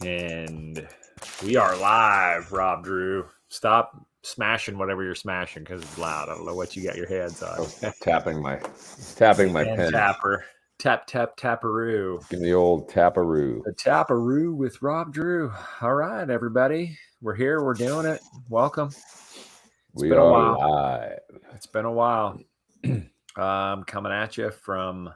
And we are live, Rob Drew. Stop smashing whatever you're smashing because it's loud. I don't know what you got your hands on. I was tapping my pen. Tapper. Tap, tapperoo. Give me the old tapperoo. The tapperoo with Rob Drew. All right, everybody. We're here. We're doing it. Welcome. We are live. It's been a while. Coming at you from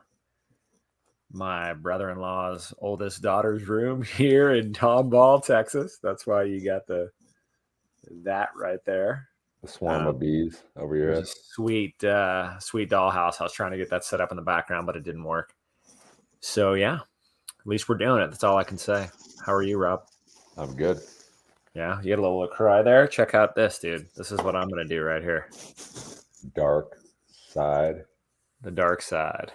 my brother-in-law's oldest daughter's room here in Tomball, Texas. That's why you got that right there. The swarm of bees over your head. Sweet dollhouse. I was trying to get that set up in the background, but it didn't work. So yeah, at least we're doing it. That's all I can say. How are you, Rob? I'm good. Yeah, you get a little LaCroix there. Check out this, dude. This is what I'm gonna do right here. Dark side. The dark side.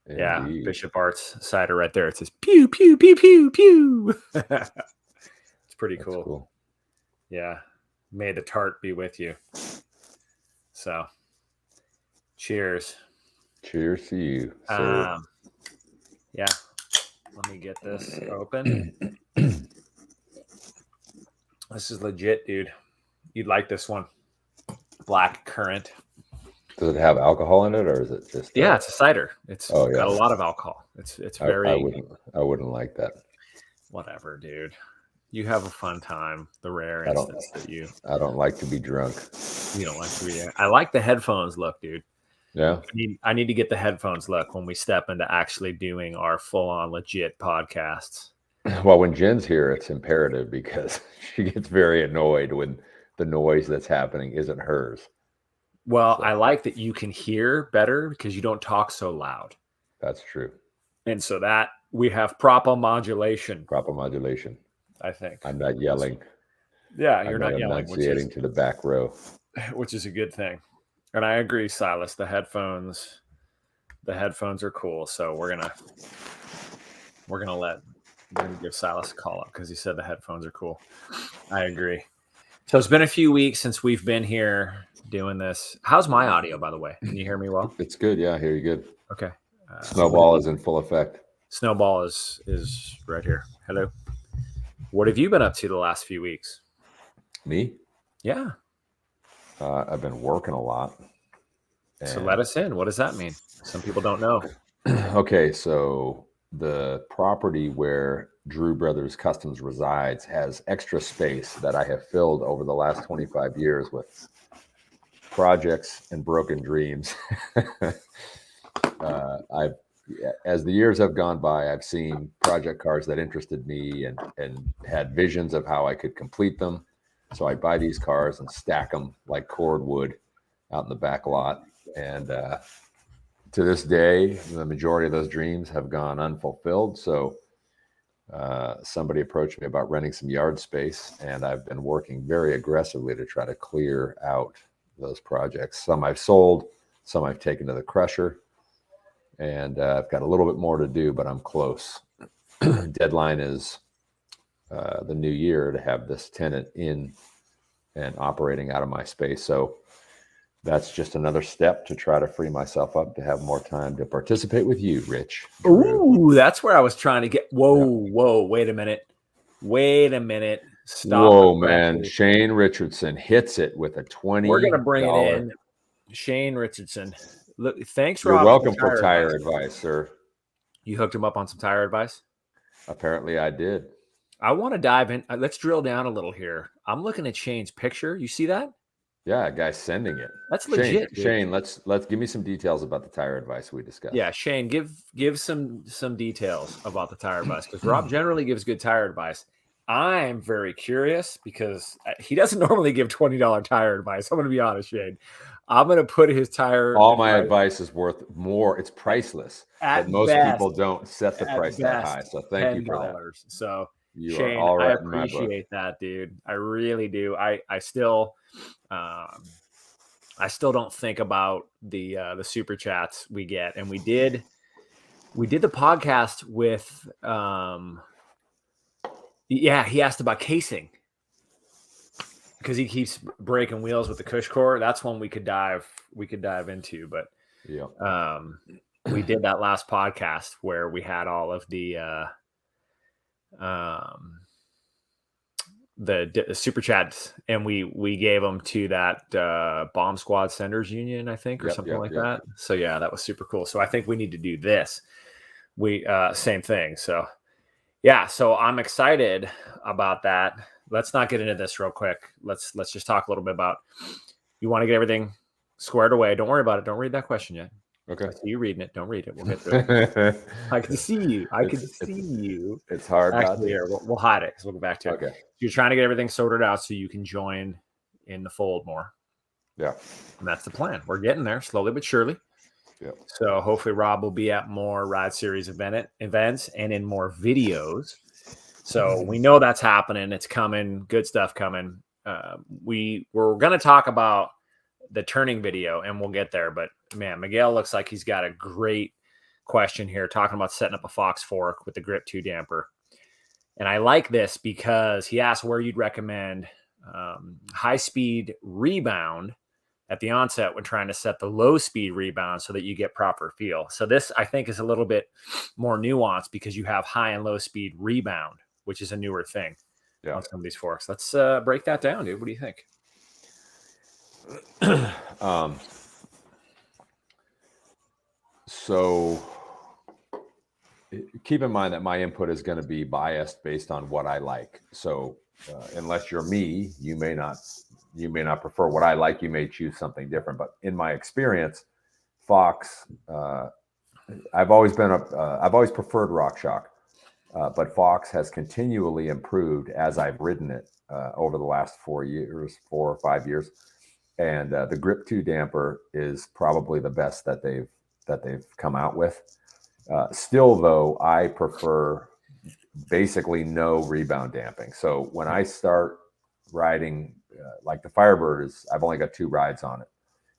Indeed. Yeah, Bishop Arts cider right there. It says pew, pew, pew, pew, pew. It's pretty cool. Yeah. May the tart be with you. So, cheers. Cheers to you. Yeah. Let me get this open. This is legit, dude. You'd like this one. Black currant. Does it have alcohol in it, or is it just? Yeah, it's a cider. It's got a lot of alcohol. It's very. I wouldn't like that. Whatever, dude. You have a fun time. The rare instance that you. I don't like to be drunk. You don't like to be. I like the headphones look, dude. Yeah. I need to get the headphones look when we step into actually doing our full-on legit podcasts. Well, when Jen's here, it's imperative because she gets very annoyed when the noise that's happening isn't hers. Well, I like that you can hear better because you don't talk so loud. That's true. And so that we have proper modulation. Proper modulation. I think. I'm not yelling. Yeah, you're not yelling. Enunciating to the back row. Which is a good thing. And I agree, Silas. The headphones are cool. So we're gonna give Silas a call up because he said the headphones are cool. I agree. So it's been a few weeks since we've been here doing this. How's my audio, by the way? Can you hear me well? It's good. Yeah, I hear you good. Okay. Snowball is in full effect. Snowball is right here. Hello. What have you been up to the last few weeks? Me? Yeah. I've been working a lot. So let us in. What does that mean? Some people don't know. Okay, so the property where Drew Brothers Customs resides has extra space that I have filled over the last 25 years with projects and broken dreams. As the years have gone by, I've seen project cars that interested me and had visions of how I could complete them. So I buy these cars and stack them like cordwood out in the back lot. And to this day, the majority of those dreams have gone unfulfilled. So somebody approached me about renting some yard space, and I've been working very aggressively to try to clear out those projects. Some I've sold, some I've taken to the crusher, and I've got a little bit more to do, but I'm close. Deadline is the new year to have this tenant in and operating out of my space. So that's just another step to try to free myself up to have more time to participate with you, Rich. Ooh, that's where I was trying to get. Whoa, wait a minute. Stop. Whoa, man. Shane Richardson hits it with a 20. We're going to bring it in. Shane Richardson. Look, thanks, Rob. You're welcome for tire advice, sir. You hooked him up on some tire advice? Apparently I did. I want to dive in. Let's drill down a little here. I'm looking at Shane's picture. You see that? Yeah, a guy's sending it. That's legit. Shane, let's give me some details about the tire advice we discussed. Yeah, Shane, give some details about the tire advice because Rob generally gives good tire advice. I'm very curious because he doesn't normally give $20 tire advice. I'm going to be honest, Shane. I'm going to put his tire. All my advice is worth more. It's priceless. But most people don't set the price that high. So thank you for that. So you Shane, are all right. I appreciate that, dude. I really do. I still don't think about the super chats we get, and we did the podcast with he asked about casing because he keeps breaking wheels with the CushCore. That's one we could dive into, but we did that last podcast where we had all of the the super chats, and we gave them to that Bomb Squad Senders Union, I think, or something like that. So yeah, that was super cool. So I think we need to do this. We same thing. So yeah, so I'm excited about that. Let's not get into this real quick. Let's just talk a little bit about, you want to get everything squared away. Don't worry about it. Don't read that question yet. Okay. I see you reading it. Don't read it. We'll get through it. I can see you. I can see you. It's hard. Actually, here, we'll hide it because we'll go back to it. Okay. You're trying to get everything sorted out so you can join in the fold more. Yeah. And that's the plan. We're getting there slowly but surely. Yeah. So hopefully Rob will be at more Ride Series events and in more videos. So we know that's happening. It's coming. Good stuff coming. We're going to talk about the turning video, and we'll get there. But man, Miguel looks like he's got a great question here, talking about setting up a Fox fork with the Grip 2 damper. And I like this because he asked where you'd recommend high-speed rebound at the onset when trying to set the low-speed rebound so that you get proper feel. So this, I think, is a little bit more nuanced because you have high and low-speed rebound, which is a newer thing on some of these forks. Let's break that down, dude. What do you think? So keep in mind that my input is going to be biased based on what I like. So unless you're me, you may not prefer what I like. You may choose something different. But in my experience, Fox, I've always preferred RockShox, but Fox has continually improved as I've ridden it over the last 4 or 5 years. And the Grip 2 damper is probably the best that they've come out with. Still, though, I prefer basically no rebound damping. So when I start riding, like the Firebird I've only got 2 rides on it,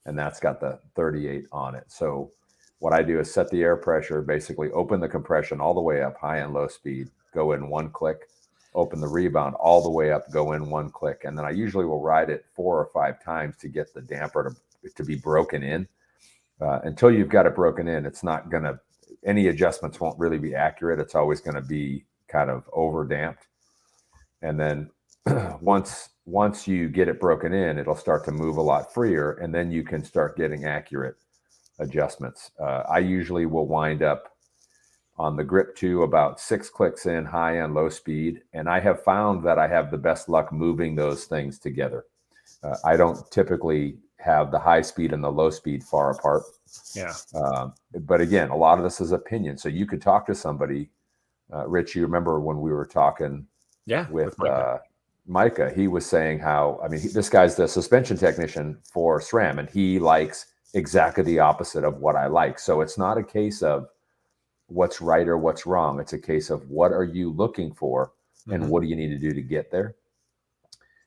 and that's got the 38 on it. So what I do is set the air pressure, basically open the compression all the way up, high and low speed, go in 1 click, open the rebound all the way up, go in 1 click. And then I usually will ride it 4 or 5 times to get the damper to be broken in. Until you've got it broken in, it's not going to, any adjustments won't really be accurate. It's always going to be kind of over damped. And then once you get it broken in, it'll start to move a lot freer, and then you can start getting accurate adjustments. I usually will wind up on the Grip 2 about 6 clicks in, high and low speed. And I have found that I have the best luck moving those things together. I don't typically have the high speed and the low speed far apart. Yeah. But again, a lot of this is opinion. So you could talk to somebody, Rich, you remember when we were talking with Micah, he was saying how, I mean, this guy's the suspension technician for SRAM, and he likes exactly the opposite of what I like. So it's not a case of what's right or what's wrong. It's a case of what are you looking for and what do you need to do to get there?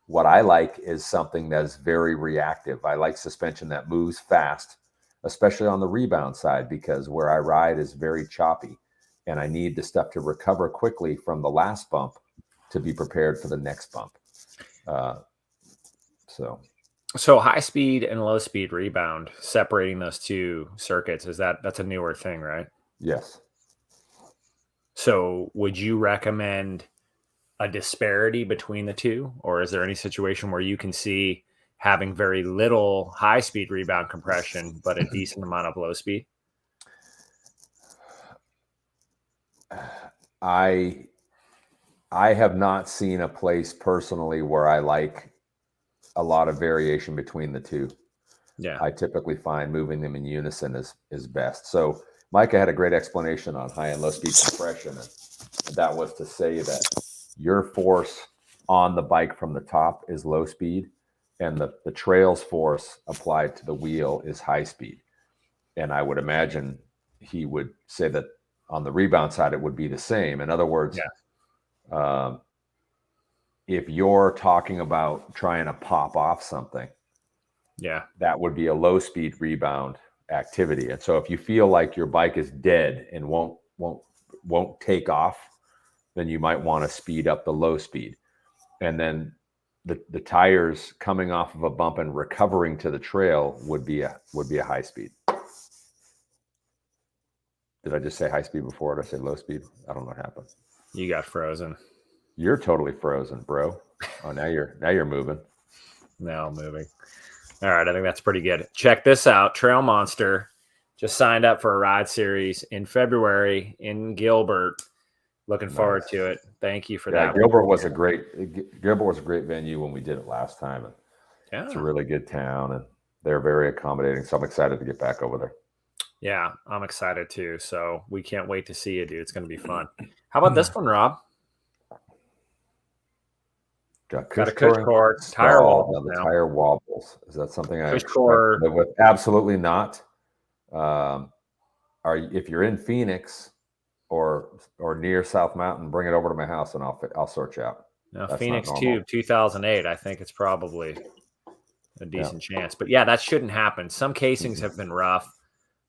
What I like is something that's very reactive. I like suspension that moves fast, especially on the rebound side, because where I ride is very choppy and I need the stuff to recover quickly from the last bump to be prepared for the next bump. So high speed and low speed rebound, separating those 2 circuits, that's a newer thing, right? Yes. So would you recommend a disparity between the 2, or is there any situation where you can see having very little high speed rebound compression, but a decent amount of low speed? I have not seen a place personally where I like a lot of variation between the 2. Yeah. I typically find moving them in unison is best. So Micah had a great explanation on high and low speed compression. And that was to say that your force on the bike from the top is low speed, and the trail's force applied to the wheel is high speed. And I would imagine he would say that on the rebound side, it would be the same. In other words, if you're talking about trying to pop off something, that would be a low speed rebound activity. And so if you feel like your bike is dead and won't take off, then you might want to speed up the low speed. And then the tires coming off of a bump and recovering to the trail would be a high speed. Did I just say high speed before? Did I say low speed? I don't know what happened. You got frozen. You're totally frozen, bro. Oh, now you're moving. Now moving. All right, I think that's pretty good. Check this out. Trail Monster just signed up for a ride series in February in Gilbert. Looking forward to it. Thank you for that. Gilbert was a great venue when we did it last time. And yeah, it's a really good town, and they're very accommodating. So I'm excited to get back over there. Yeah, I'm excited too. So we can't wait to see you, dude. It's going to be fun. How about this one, Rob? Got a CushCore tire wobbles. The tire wobbles. Is that something I CushCore expect to live with? Absolutely not. If you're in Phoenix or near South Mountain, bring it over to my house and I'll sort you out. Now, Phoenix Tube 2008. I think it's probably a decent chance, but yeah, that shouldn't happen. Some casings have been rough.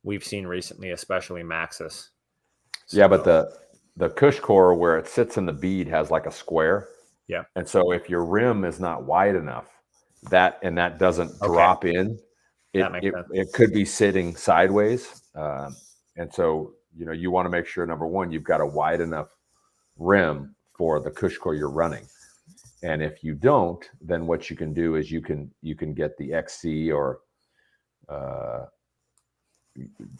We've seen recently, especially Maxxis. So, yeah, but the CushCore where it sits in the bead has like a square. Yeah. And so if your rim is not wide enough, that doesn't drop in, it could be sitting sideways. And so, you want to make sure, number one, you've got a wide enough rim for the CushCore you're running. And if you don't, then what you can do is you can get the XC or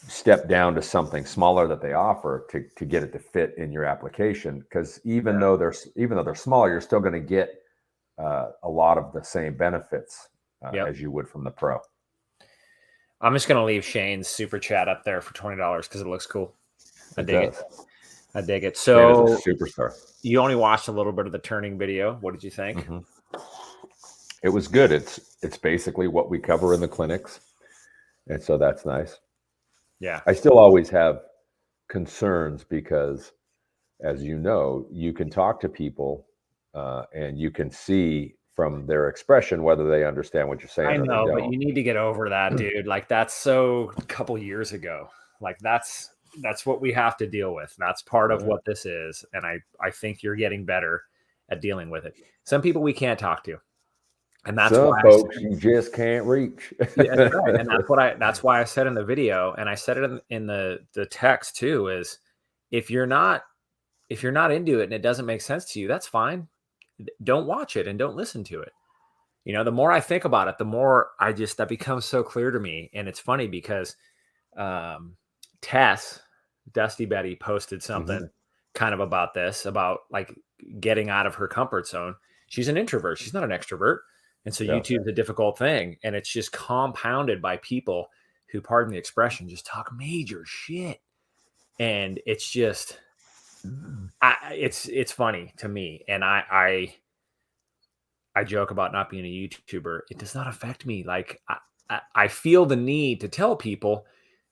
step down to something smaller that they offer to get it to fit in your application. Because even though they're smaller, you're still going to get a lot of the same benefits as you would from the Pro. I'm just going to leave Shane's super chat up there for $20 because it looks cool. I dig it. So Shane is a superstar. You only watched a little bit of the turning video. What did you think? Mm-hmm. It was good. It's basically what we cover in the clinics. And so that's nice. Yeah. I still always have concerns because, as you know, you can talk to people and you can see from their expression whether they understand what you're saying. I know, but you need to get over that, dude. Like, that's so a couple years ago. Like, that's what we have to deal with. That's part of what this is. And I think you're getting better at dealing with it. Some people we can't talk to. And that's some folks you just can't reach. Yeah, that's right. And that's why I said in the video, and I said it in the text too, is if you're not into it and it doesn't make sense to you, that's fine. Don't watch it and don't listen to it. The more I think about it, the more that becomes so clear to me. And it's funny because Tess, Dusty Betty, posted something kind of about this, about like getting out of her comfort zone. She's an introvert. She's not an extrovert. And so YouTube's a difficult thing. And it's just compounded by people who, pardon the expression, just talk major shit. And it's just, it's funny to me. And I joke about not being a YouTuber. It does not affect me. Like, I feel the need to tell people,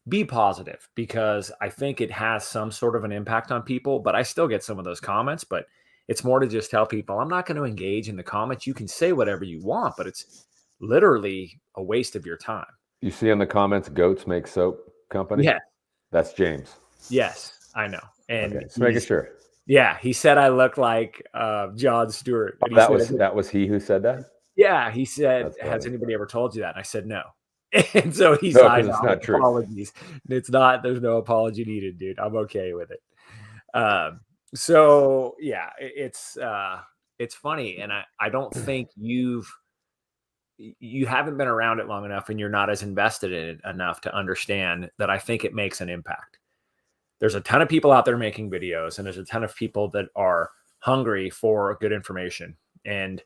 be positive, because I think it has some sort of an impact on people, but I still get some of those comments. But it's more to just tell people, I'm not going to engage in the comments. You can say whatever you want, but it's literally a waste of your time. You see in the comments, Goats Make Soap Company? Yeah. That's James. Yes, I know. And just making sure. Yeah, he said I look like Jon Stewart. That was he who said that? Yeah, he said, has anybody ever told you that? And I said, no. And so he signed off. It's not true. Apologies. It's not, there's no apology needed, dude. I'm okay with it. So yeah, it's funny. And I don't think you haven't been around it long enough, and you're not as invested in it enough to understand that I think it makes an impact. There's a ton of people out there making videos, and there's a ton of people that are hungry for good information. And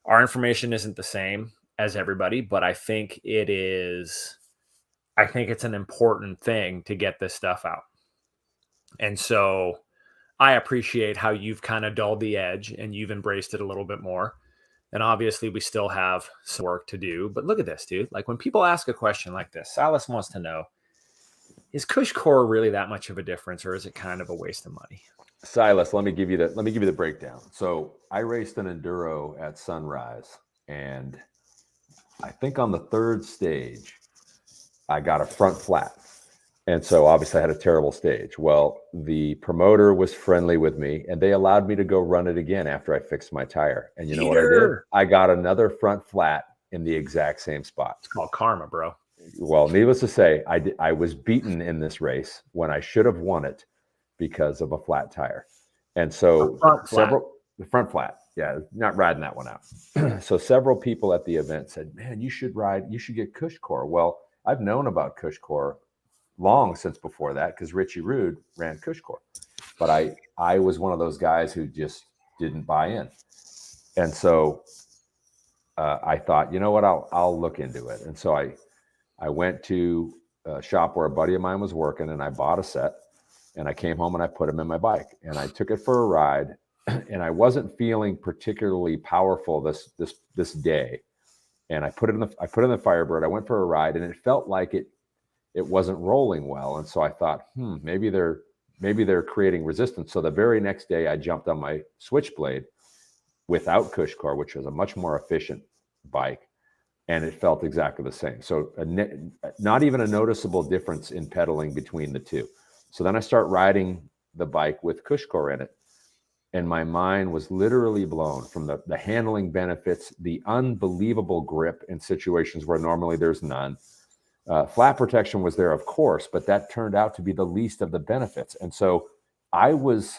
our information isn't the same as everybody, but I think it's an important thing to get this stuff out. And so I appreciate how you've kind of dulled the edge and you've embraced it a little bit more. And obviously we still have some work to do, but look at this, dude. Like, when people ask a question like this, Silas wants to know, is CushCore really that much of a difference, or is it kind of a waste of money? Silas, let me give you the breakdown. So I raced an enduro at Sunrise, and I think on the third stage, I got a front flat. And so obviously I had a terrible stage. Well, the promoter was friendly with me, and they allowed me to go run it again after I fixed my tire. And you know what I did? I got another front flat in the exact same spot. It's called karma, bro. Well, needless to say, I was beaten in this race when I should have won it because of a flat tire. And so the front flat. Yeah, not riding that one out. So several people at the event said, man, you should get CushCore. Well, I've known about CushCore long since before that, because Richie Rude ran CushCore. But I was one of those guys who just didn't buy in. And so I thought, you know what, I'll look into it. And so I went to a shop where a buddy of mine was working, and I bought a set, and I came home and I put them in my bike, and I took it for a ride, and I wasn't feeling particularly powerful this day. And I put it in the Firebird. I went for a ride, and it felt like it wasn't rolling well. And so I thought, maybe they're creating resistance. So the very next day I jumped on my Switchblade without CushCore, which was a much more efficient bike, and it felt exactly the same. So not even a noticeable difference in pedaling between the two. So then I start riding the bike with CushCore in it, and my mind was literally blown from the handling benefits, the unbelievable grip in situations where normally there's none. Flat protection was there, of course, but that turned out to be the least of the benefits. And so I was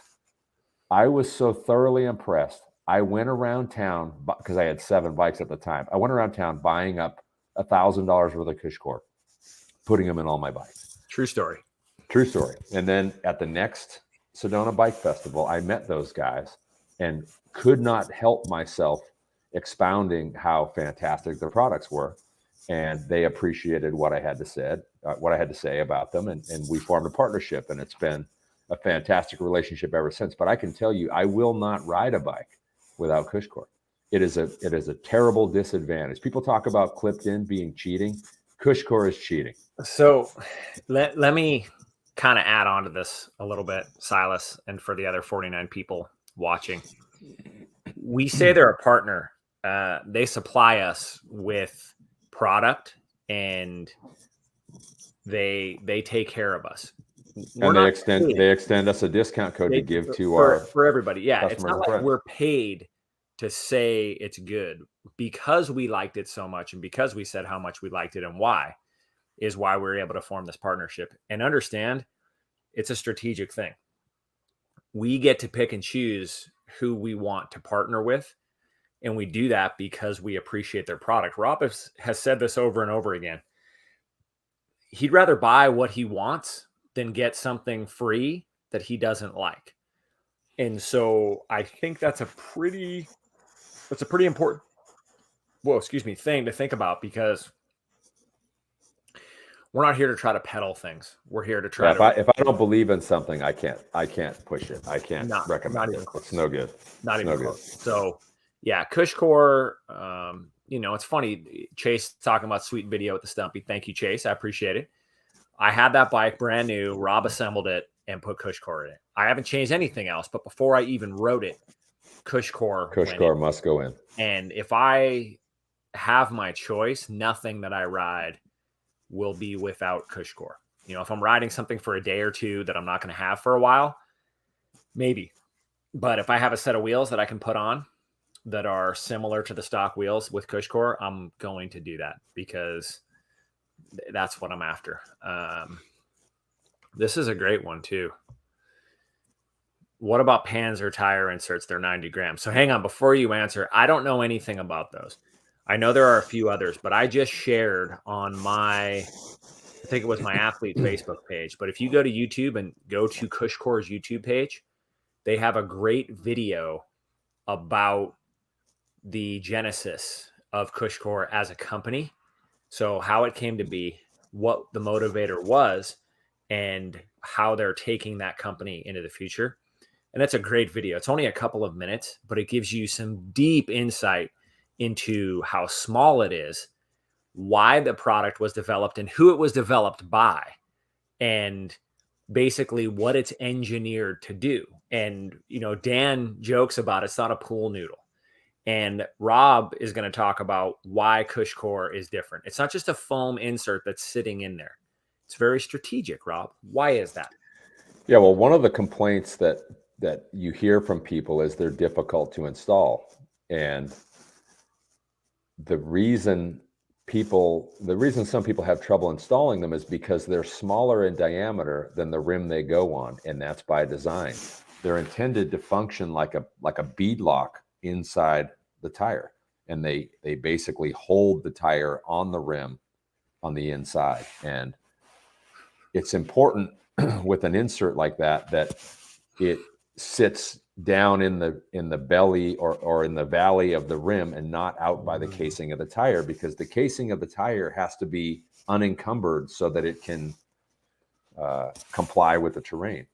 so thoroughly impressed. I went around town, because I had 7 bikes at the time. I went around town buying up $1,000 worth of CushCore, putting them in all my bikes. True story. True story. And then at the next Sedona Bike Festival, I met those guys and could not help myself expounding how fantastic their products were. And they appreciated what I had to say about them. And we formed a partnership, and it's been a fantastic relationship ever since. But I can tell you, I will not ride a bike without CushCore. It is a terrible disadvantage. People talk about clipped in being cheating. CushCore is cheating. So let me kind of add on to this a little bit, Silas, and for the other 49 people watching. We say they're a partner. They supply us with product, and they take care of us. And they extend us a discount code to give to for everybody. Yeah, it's not like we're paid to say it's good. Because we liked it so much, and because we said how much we liked it and why, is why we're able to form this partnership. And understand, it's a strategic thing. We get to pick and choose who we want to partner with, and we do that because we appreciate their product. Rob has said this over and over again. He'd rather buy what he wants than get something free that he doesn't like. And so I think that's a pretty important, thing to think about, because we're not here to try to peddle things. We're here to try if I don't believe in something, I can't push it. I can't recommend it. It's no good. Not even close. So yeah, CushCore, it's funny. Chase talking about sweet video with the Stumpy. Thank you, Chase. I appreciate it. I had that bike brand new. Rob assembled it and put CushCore in it. I haven't changed anything else, but before I even wrote it, CushCore must go in. And if I have my choice, nothing that I ride will be without CushCore. If I'm riding something for a day or two that I'm not going to have for a while, maybe. But if I have a set of wheels that I can put on that are similar to the stock wheels with CushCore, I'm going to do that, because that's what I'm after. This is a great one too. What about Panzer tire inserts? They're 90 grams. So hang on, before you answer, I don't know anything about those. I know there are a few others, but I just shared on I think it was my athlete Facebook page. But if you go to YouTube and go to CushCore's YouTube page, they have a great video about the genesis of CushCore as a company. So how it came to be, what the motivator was, and how they're taking that company into the future. And it's a great video. It's only a couple of minutes, but it gives you some deep insight into how small it is, why the product was developed and who it was developed by, and basically what it's engineered to do. And, Dan jokes about it's not a pool noodle. And Rob is going to talk about why CushCore is different. It's not just a foam insert that's sitting in there. It's very strategic, Rob. Why is that? Yeah, well, one of the complaints that you hear from people is they're difficult to install. And the reason some people have trouble installing them is because they're smaller in diameter than the rim they go on, and that's by design. they're intended to function like a bead lock inside the tire, and they basically hold the tire on the rim on the inside. And it's important with an insert like that it sits down in the belly or in the valley of the rim and not out by the casing of the tire, because the casing of the tire has to be unencumbered so that it can comply with the terrain.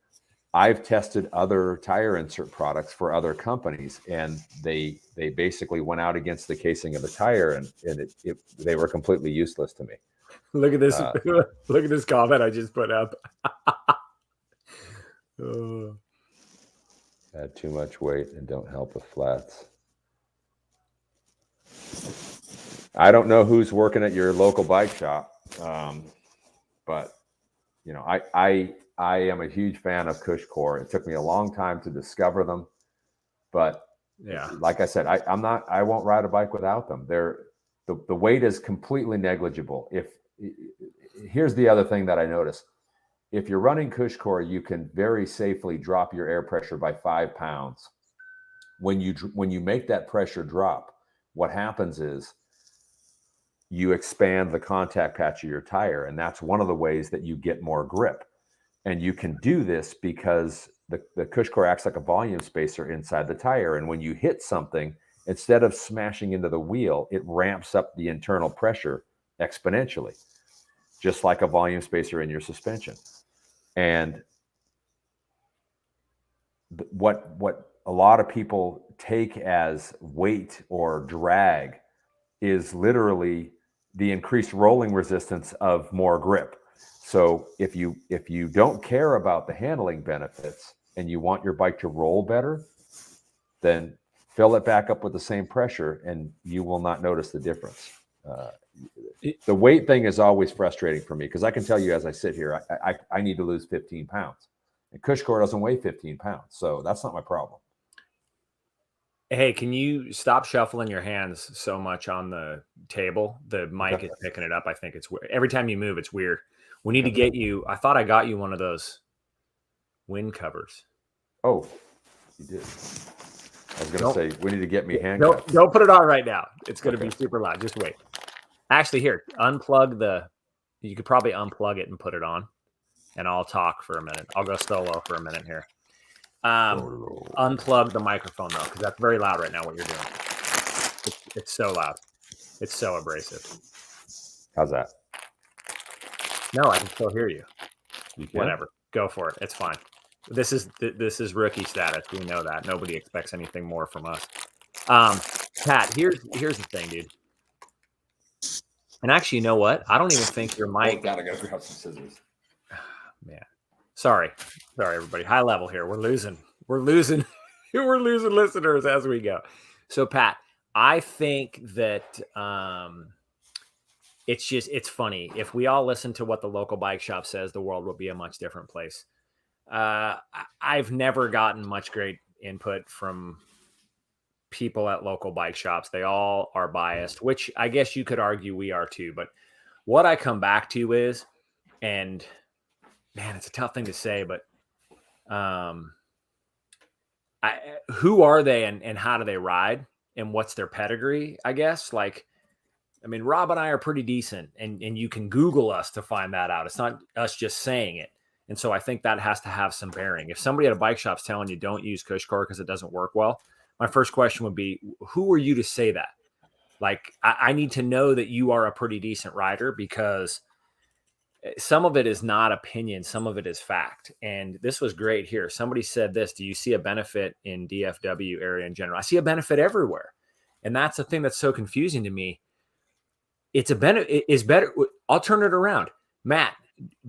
I've tested other tire insert products for other companies, and they basically went out against the casing of the tire, and they were completely useless to me. Look at this! Look at this comment I just put up. Add too much weight and don't help with flats. I don't know who's working at your local bike shop, but you know, I am a huge fan of CushCore. It took me a long time to discover them, but yeah, like I said, I won't ride a bike without them. The weight is completely negligible. Here's the other thing that I noticed. If you're running CushCore, you can very safely drop your air pressure by 5 pounds. When you make that pressure drop, what happens is you expand the contact patch of your tire, and that's one of the ways that you get more grip. And you can do this because the CushCore acts like a volume spacer inside the tire, and when you hit something, instead of smashing into the wheel, it ramps up the internal pressure exponentially, just like a volume spacer in your suspension. And what a lot of people take as weight or drag is literally the increased rolling resistance of more grip. So if you don't care about the handling benefits and you want your bike to roll better, then fill it back up with the same pressure and you will not notice the difference. The weight thing is always frustrating for me, because I can tell you as I sit here, I need to lose 15 pounds. And CushCore doesn't weigh 15 pounds, so that's not my problem. Hey, can you stop shuffling your hands so much on the table? The mic is picking it up. I think it's weird. Every time you move, it's weird. We need to get you. I thought I got you one of those wind covers. Oh, you did. I was going to say, we need to get me handcuffs. Don't put it on right now. It's going to be super loud. Just wait. Actually, here, unplug you could probably unplug it and put it on, and I'll talk for a minute. I'll go solo for a minute here. Unplug the microphone, though, because that's very loud right now, what you're doing. It's so loud. It's so abrasive. How's that? No, I can still hear you. Whatever. Go for it. It's fine. This is rookie status. We know that. Nobody expects anything more from us. Pat, here's the thing, dude. And actually, you know what? I don't even think your mic. Oh God, I gotta grab some scissors. Man, sorry, everybody. High level here. We're losing listeners as we go. So, Pat, I think that it's funny. If we all listen to what the local bike shop says, the world will be a much different place. I've never gotten much great input from people at local bike shops. They all are biased, which I guess you could argue we are too. But what I come back to is, and man, it's a tough thing to say, but who are they and how do they ride and what's their pedigree, I guess? Like, I mean, Rob and I are pretty decent, and you can Google us to find that out. It's not us just saying it. And so I think that has to have some bearing. If somebody at a bike shop's telling you don't use CushCore because it doesn't work well, my first question would be, who are you to say that? Like, I need to know that you are a pretty decent rider, because some of it is not opinion. Some of it is fact. And this was great here. Somebody said this: do you see a benefit in DFW area in general? I see a benefit everywhere. And that's the thing that's so confusing to me. It's a benefit. It is better. I'll turn it around. Matt,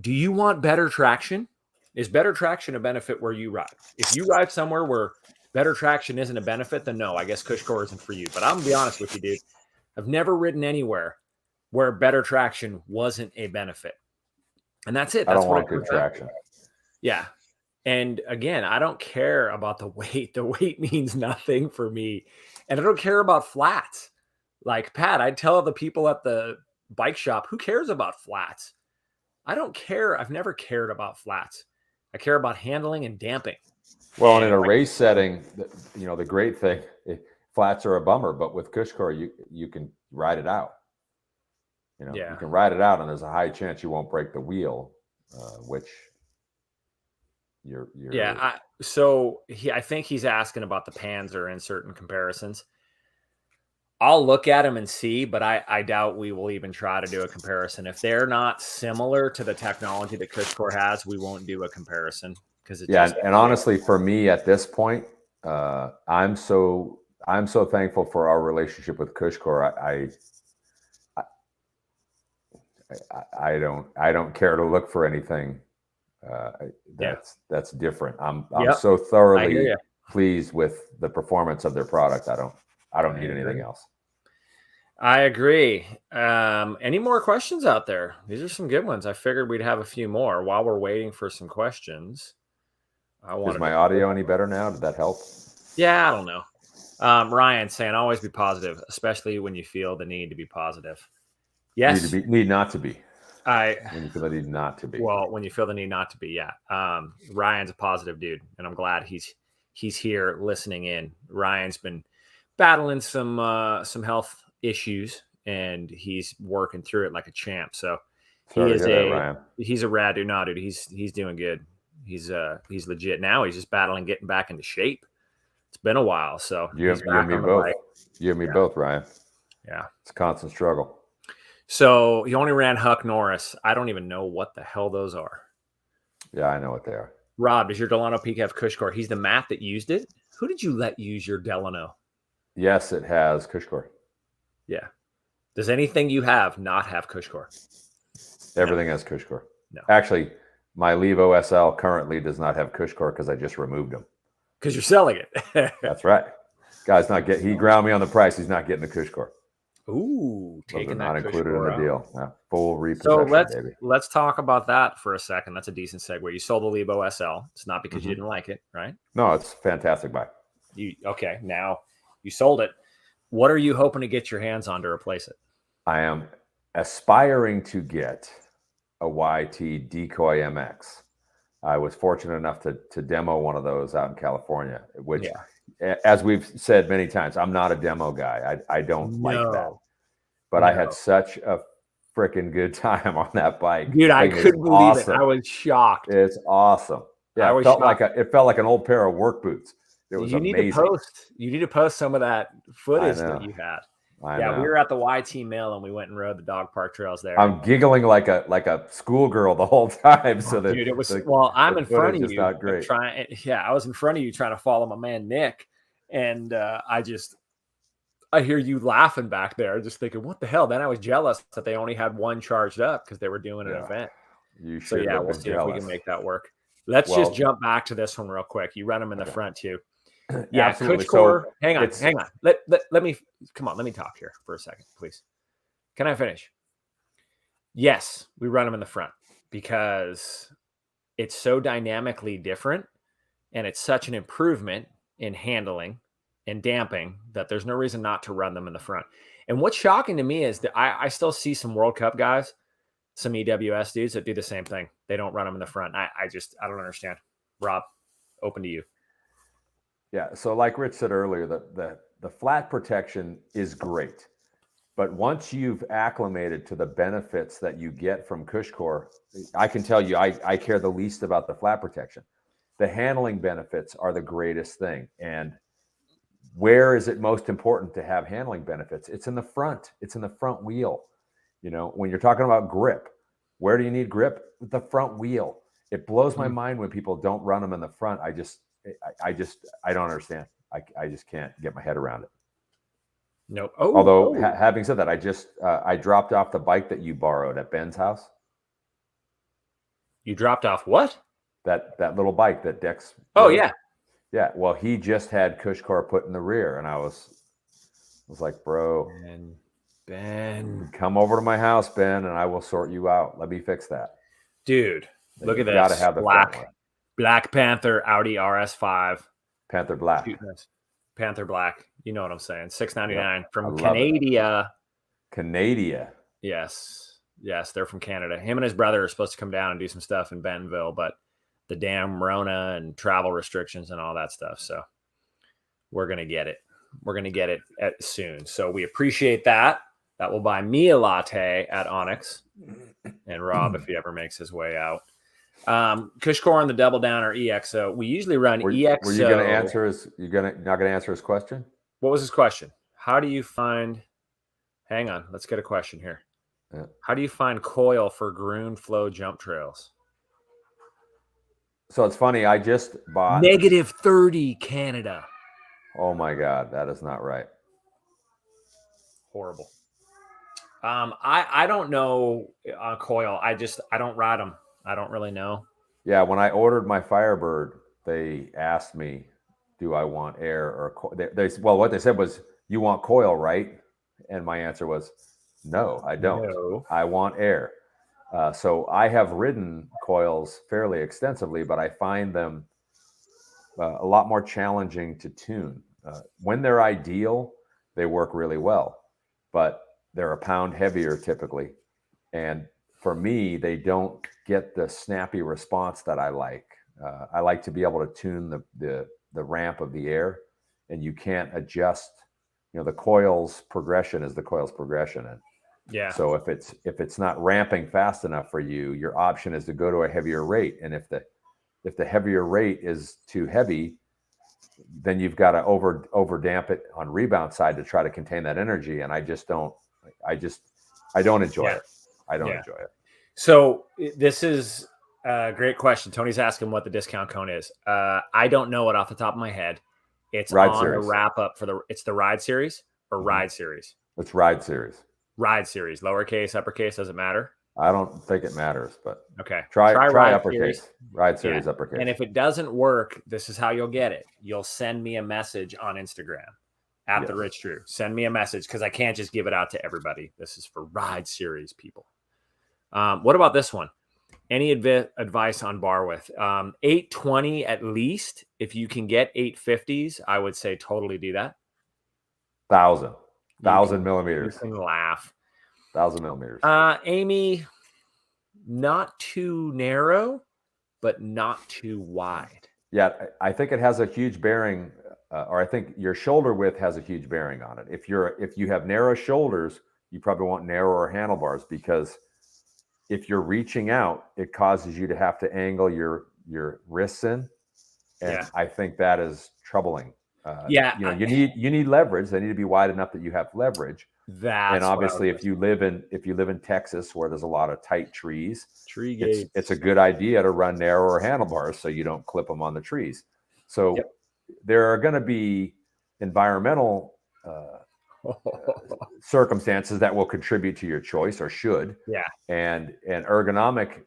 do you want better traction? Is better traction a benefit where you ride? If you ride somewhere where better traction isn't a benefit, then no, I guess CushCore isn't for you. But I'm going to be honest with you, dude. I've never ridden anywhere where better traction wasn't a benefit. And that's it. That's I don't want good traction. Yeah. And again, I don't care about the weight. The weight means nothing for me. And I don't care about flats. Like, Pat, I tell the people at the bike shop, who cares about flats? I don't care. I've never cared about flats. I care about handling and damping. Well, and in a race setting, the great thing, flats are a bummer, but with CushCore, you can ride it out. You can ride it out, and there's a high chance you won't break the wheel, which you're. Yeah. I think he's asking about the Panzer in certain comparisons. I'll look at them and see, but I doubt we will even try to do a comparison. If they're not similar to the technology that CushCore has, we won't do a comparison because and honestly, for me at this point, I'm so thankful for our relationship with CushCore. I don't care to look for anything that's different. I'm so thoroughly pleased with the performance of their product. I don't need anything else. I agree. Any more questions out there? These are some good ones. I figured we'd have a few more while we're waiting for some questions. Is my audio any better now? Did that help? Yeah, I don't know. Ryan saying always be positive, especially when you feel the need to be positive. Yes. Need not to be. When you feel the need not to be. Well, when you feel the need not to be, yeah. Ryan's a positive dude, and I'm glad he's here listening in. Ryan's been battling some health issues, and he's working through it like a champ. So he's a rad dude. No, dude, he's doing good. He's legit now. He's just battling getting back into shape. It's been a while, so you and me both. You and me both, Ryan. Yeah, it's a constant struggle. So he only ran Huck Norris. I don't even know what the hell those are. Yeah, I know what they are. Rob, does your Delano Peak have CushCore? He's the Matt that used it. Who did you let use your Delano? Yes, it has CushCore. Yeah. Does anything you have not have CushCore? Everything has CushCore. No. Actually, my Levo SL currently does not have CushCore because I just removed him. Because you're selling it. That's right. Guy's not getting. He ground me on the price. He's not getting the CushCore. Ooh, taking that not included in the deal. Yeah, full repossession. So let's talk about that for a second. That's a decent segue. You sold the Levo SL. It's not because you didn't like it, right? No, it's a fantastic buy. Now you sold it. What are you hoping to get your hands on to replace it? I am aspiring to get a YT Decoy MX. I was fortunate enough to demo one of those out in California, which, as we've said many times, I'm not a demo guy. I don't like that. But I had such a freaking good time on that bike. Dude, I couldn't believe it. I was shocked. It's awesome. Yeah, it felt like an old pair of work boots. It was amazing. You need to post some of that footage that you had. We were at the YT Mill and we went and rode the dog park trails there. I'm giggling like a schoolgirl the whole time. So that dude, it was I'm in front of you. Not great. I was in front of you trying to follow my man Nick, and I hear you laughing back there, just thinking, "What the hell?" Then I was jealous that they only had one charged up because they were doing an event. We'll see if we can make that work. Let's just jump back to this one real quick. You run them in the front too. Yeah, CushCore. So hang on. Let me talk here for a second, please. Can I finish? Yes, we run them in the front because it's so dynamically different, and it's such an improvement in handling and damping that there's no reason not to run them in the front. And what's shocking to me is that I still see some World Cup guys, some EWS dudes that do the same thing. They don't run them in the front. I don't understand. Rob, open to you. Yeah. So like Rich said earlier, the flat protection is great. But once you've acclimated to the benefits that you get from CushCore, I can tell you, I care the least about the flat protection. The handling benefits are the greatest thing. And where is it most important to have handling benefits? It's in the front. It's in the front wheel. When you're talking about grip, where do you need grip? With the front wheel. It blows my mind when people don't run them in the front. I don't understand. I just can't get my head around it. Nope. Although having said that, I dropped off the bike that you borrowed at Ben's house. You dropped off what? That little bike that Dex. Oh yeah. Yeah. Well, he just had CushCore put in the rear, and I was like, bro, Ben, come over to my house, Ben, and I will sort you out. Let me fix that. Dude, look at this. Gotta have the Black Panther Audi RS5. Panther Black. Panther Black. You know what I'm saying. $699 from Canada. Canada. Yes, they're from Canada. Him and his brother are supposed to come down and do some stuff in Bentonville, but the damn Rona and travel restrictions and all that stuff. So we're going to get it. We're going to get it soon. So we appreciate that. That will buy me a latte at Onyx. And Rob, if he ever makes his way out. CushCore on the double down or EXO. We usually run EXO. Were you going to answer not going to answer his question? What was his question? How do you find, hang on, let's get a question here. Yeah. How do you find Coil for groomed flow jump trails? So it's funny. I just bought -30 Canada. Oh my God. That is not right. Horrible. I don't know Coil. I don't ride them. I don't really know. Yeah, when I ordered my Firebird, they asked me, "Do I want air or coil?" What they said was, "You want coil, right?" And my answer was, "No, I don't. No. I want air." So I have ridden coils fairly extensively, but I find them a lot more challenging to tune. When they're ideal, they work really well, but they're a pound heavier typically. And for me, they don't get the snappy response that I like. I like to be able to tune the ramp of the air, and you can't adjust. The coil's progression is the coil's progression. And yeah. So if it's not ramping fast enough for you, your option is to go to a heavier rate. And if the heavier rate is too heavy, then you've got to over damp it on rebound side to try to contain that energy. And I don't enjoy it. I don't enjoy it. So this is a great question. Tony's asking what the discount code is. I don't know it off the top of my head. It's Ride on series. The wrap up it's the Ride series or Ride series. It's Ride series. Ride series, lowercase, uppercase, doesn't matter. I don't think it matters, but okay. Try Ride uppercase. Series. Ride series uppercase. And if it doesn't work, this is how you'll get it. You'll send me a message on Instagram at the Rich Drew. Send me a message because I can't just give it out to everybody. This is for Ride series people. What about this one? Any advice on bar width? 820 at least. If you can get 850s, I would say totally do that. 1,000 millimeters. You can laugh. 1,000 millimeters. Amy, not too narrow, but not too wide. Yeah, I think it has a huge bearing, or I think your shoulder width has a huge bearing on it. If you have narrow shoulders, you probably want narrower handlebars, because if you're reaching out, it causes you to have to angle your wrists in, and I think that is troubling. You need leverage. They need to be wide enough that you have leverage. And obviously, if you live in Texas where there's a lot of tight trees, it's a good idea to run narrower handlebars so you don't clip them on the trees. So there are going to be environmental circumstances that will contribute to your choice, or should. Yeah. And ergonomic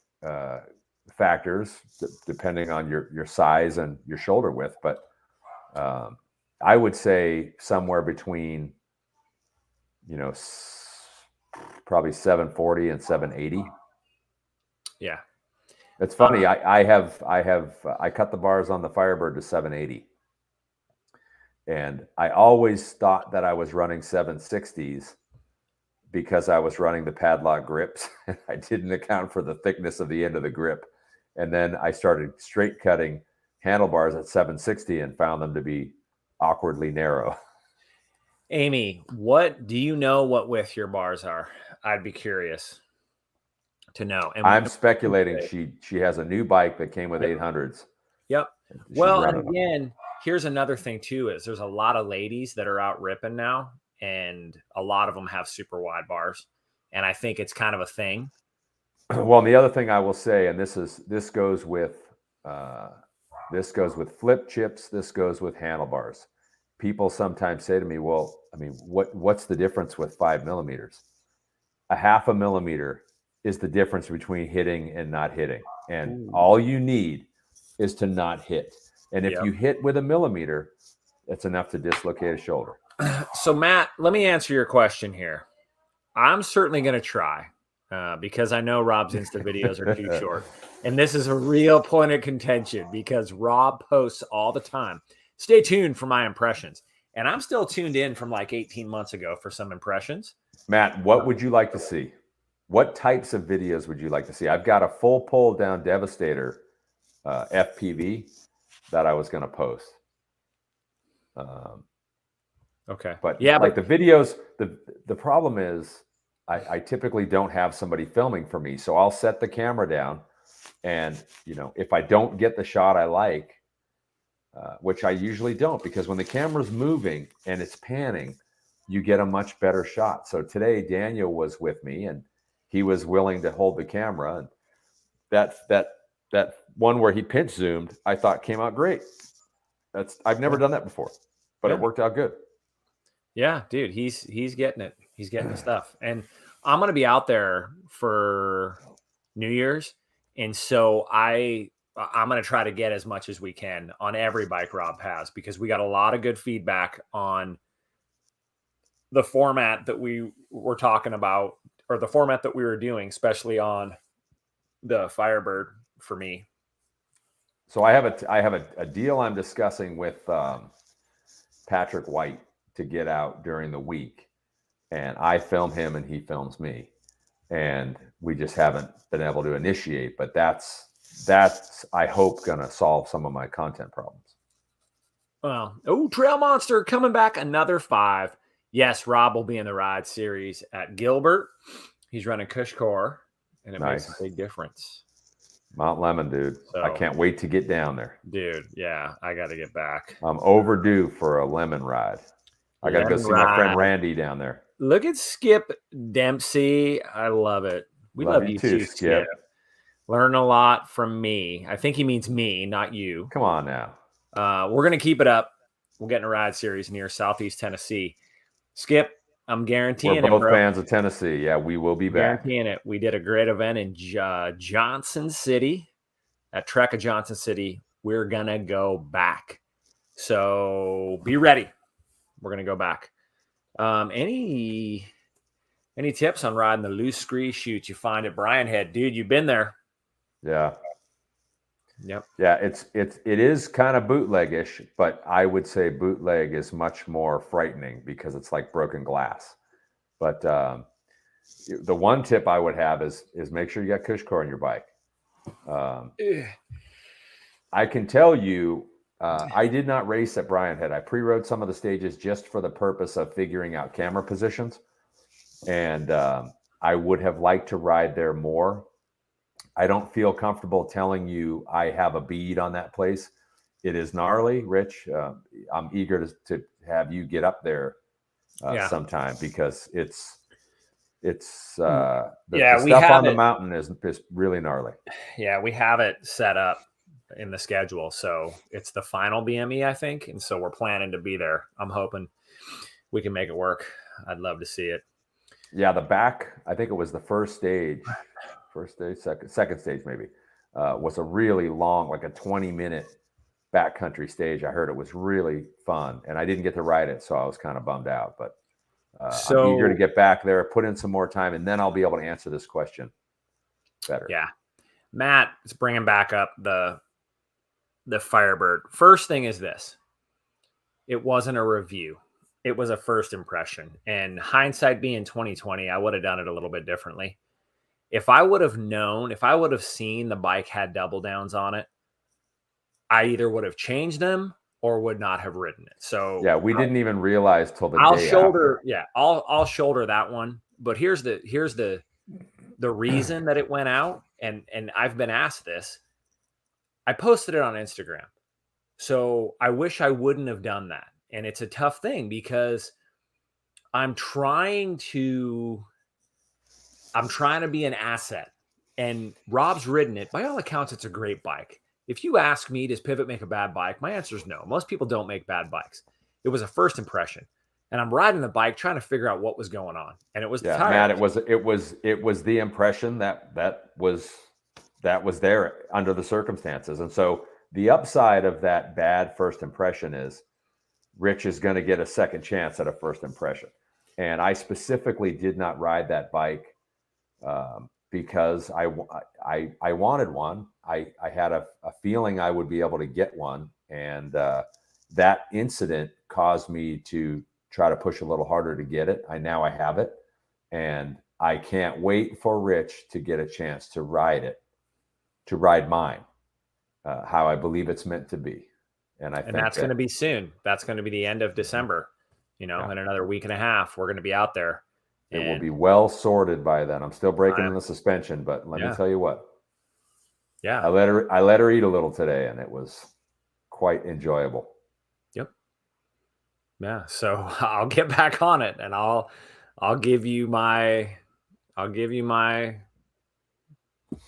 factors depending on your size and your shoulder width. But I would say somewhere between, probably 740 and 780. Yeah. It's funny. I cut the bars on the Firebird to 780. And I always thought that I was running 760s because I was running the padlock grips. I didn't account for the thickness of the end of the grip. And then I started straight cutting handlebars at 760 and found them to be awkwardly narrow. Amy, what do you know what width your bars are? I'd be curious to know. And I'm speculating she has a new bike that came with 800s. Yep. Well, and again, here's another thing too, is there's a lot of ladies that are out ripping now, and a lot of them have super wide bars. And I think it's kind of a thing. Well, and the other thing I will say, and this goes with flip chips, this goes with handlebars. People sometimes say to me, well, I mean, what's the difference with 5 millimeters? A 0.5 millimeter is the difference between hitting and not hitting. And all you need is to not hit. And if you hit with 1 millimeter, it's enough to dislocate a shoulder. So Matt, let me answer your question here. I'm certainly going to try because I know Rob's Insta videos are too short. And this is a real point of contention because Rob posts all the time. Stay tuned for my impressions. And I'm still tuned in from like 18 months ago for some impressions. Matt, what would you like to see? What types of videos would you like to see? I've got a full pull down Devastator FPV that I was going to post. Okay. But yeah, like the videos, the problem is I typically don't have somebody filming for me. So I'll set the camera down, and if I don't get the shot I like, which I usually don't, because when the camera's moving and it's panning, you get a much better shot. So today Daniel was with me, and he was willing to hold the camera, and that one where he pinch zoomed, I thought came out great. I've never done that before, but it worked out good. Yeah, dude, he's getting it. He's getting the stuff. And I'm going to be out there for New Year's. And so I'm going to try to get as much as we can on every bike Rob has, because we got a lot of good feedback on the format that we were talking about, or the format that we were doing, especially on the Firebird for me. So I have a deal I'm discussing with Patrick White to get out during the week, and I film him and he films me, and we just haven't been able to initiate. But that's I hope gonna solve some of my content problems. Well, Trail Monster coming back, another 5. Yes, Rob will be in the ride series at Gilbert. He's running CushCore, and it makes a big difference. Mount Lemon, dude. So, I can't wait to get down there. Dude, yeah, I got to get back. I'm overdue for a lemon ride. I got to go see my friend Randy down there. Look at Skip Dempsey. I love it. We love you too, Skip. Learn a lot from me. I think he means me, not you. Come on now. We're going to keep it up. We'll get in a ride series near Southeast Tennessee. Skip, I'm guaranteeing it. We're both fans of Tennessee. Yeah, we will be back. Guaranteeing it. We did a great event in Johnson City, at Trek of Johnson City. We're going to go back. So be ready. We're going to go back. Any tips on riding the loose scree chute you find at Bryan Head? Dude, you've been there. Yeah. Yep. Yeah, it is kind of bootleggish, but I would say bootleg is much more frightening because it's like broken glass. But the one tip I would have is make sure you got CushCore on your bike. I can tell you, I did not race at Bryan Head. I pre-rode some of the stages just for the purpose of figuring out camera positions, and I would have liked to ride there more. I don't feel comfortable telling you I have a bead on that place. It is gnarly, Rich. I'm eager to have you get up there sometime, because it's the stuff on the mountain is really gnarly. Yeah, we have it set up in the schedule, so it's the final BME, I think, and so we're planning to be there. I'm hoping we can make it work. I'd love to see it. Yeah, the back, I think it was the first stage, second stage maybe, was a really long, like a 20-minute backcountry stage. I heard it was really fun, and I didn't get to ride it, so I was kind of bummed out. But I'm eager to get back there, put in some more time, and then I'll be able to answer this question better. Yeah, Matt is bringing back up the Firebird. First thing is this: it wasn't a review. It was a first impression. And hindsight being 2020, I would have done it a little bit differently. If I would have known, if I would have seen the bike had double downs on it, I either would have changed them or would not have ridden it. So yeah, we didn't even realize till the day after. Yeah, I'll shoulder that one. But here's the reason that it went out, and I've been asked this. I posted it on Instagram. So I wish I wouldn't have done that. And it's a tough thing because I'm trying to be an asset. And Rob's ridden it. By all accounts, it's a great bike. If you ask me, does Pivot make a bad bike? My answer is no. Most people don't make bad bikes. It was a first impression. And I'm riding the bike trying to figure out what was going on. And it was the tires. Matt, it was the impression that was there under the circumstances. And so the upside of that bad first impression is Rich is going to get a second chance at a first impression. And I specifically did not ride that bike because I wanted one. I had a feeling I would be able to get one. And that incident caused me to try to push a little harder to get it. Now I have it. And I can't wait for Rich to get a chance to ride mine. how I believe it's meant to be. And I think that's going to be soon. That's going to be the end of December. In another week and a half, we're going to be out there. It will be well sorted by then. I'm still breaking in the suspension, but let me tell you what. Yeah. I let her eat a little today, and it was quite enjoyable. Yep. Yeah. So I'll get back on it, and I'll give you my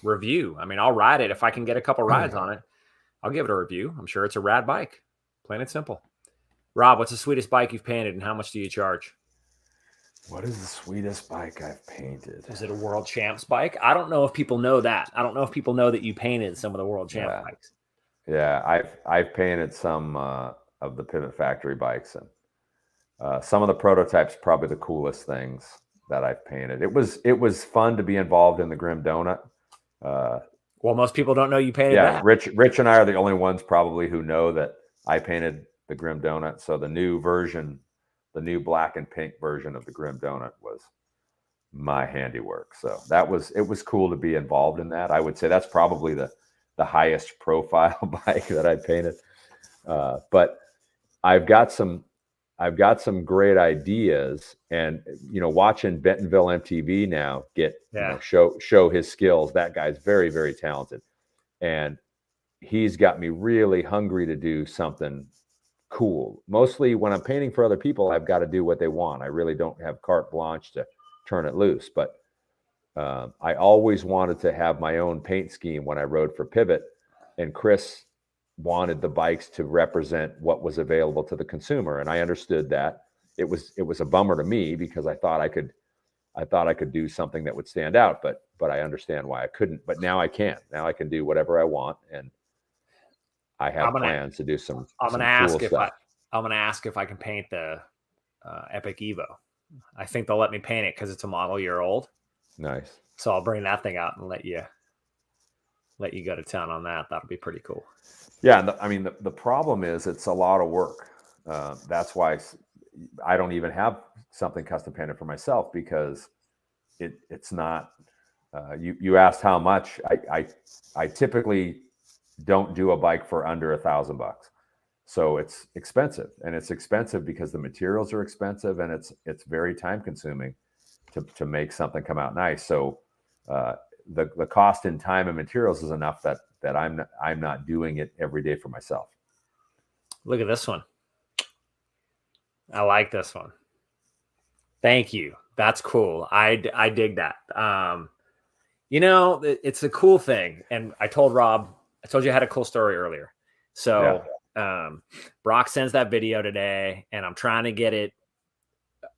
review. I mean, I'll ride it if I can get a couple rides on it. I'll give it a review. I'm sure it's a rad bike. Plain and simple. Rob, what's the sweetest bike you've painted, and how much do you charge? What is the sweetest bike I've painted? Is it a World Champs bike? I don't know if people know that. I don't know if people know that you painted some of the World Champs bikes. Yeah, I've painted some of the Pivot Factory bikes, and some of the prototypes, probably the coolest things that I've painted. It was fun to be involved in the Grim Donut. Well, most people don't know you painted that. Rich and I are the only ones probably who know that I painted the Grim Donut. So the new version, the new black and pink version of the Grim Donut was my handiwork. So it was cool to be involved in that. I would say that's probably the highest profile bike that I painted. But I've got some great ideas, and watching Bentonville MTV now show his skills. That guy's very, very talented, and he's got me really hungry to do something cool. Mostly when I'm painting for other people, I've got to do what they want. I really don't have carte blanche to turn it loose. But I always wanted to have my own paint scheme when I rode for Pivot, and Chris wanted the bikes to represent what was available to the consumer, and I understood that. It was a bummer to me because I thought I could do something that would stand out, but I understand why I couldn't. But now I can. Now I can do whatever I want, and I have plans to do some. I'm going to ask if I can paint the Epic Evo. I think they'll let me paint it because it's a model year old. Nice. So I'll bring that thing out and let you go to town on that. That'll be pretty cool. Yeah, the problem is it's a lot of work. That's why I don't even have something custom painted for myself, because it's not. You asked how much. I typically don't do a bike for under $1,000, so it's expensive, and it's expensive because the materials are expensive, and it's very time consuming to make something come out nice. So the cost in time and materials is enough that I'm not doing it every day for myself. Look at this one. I like this one. Thank you. That's cool. I dig that. It's a cool thing. And I told you I had a cool story earlier. So Brock sends that video today, and I'm trying to get it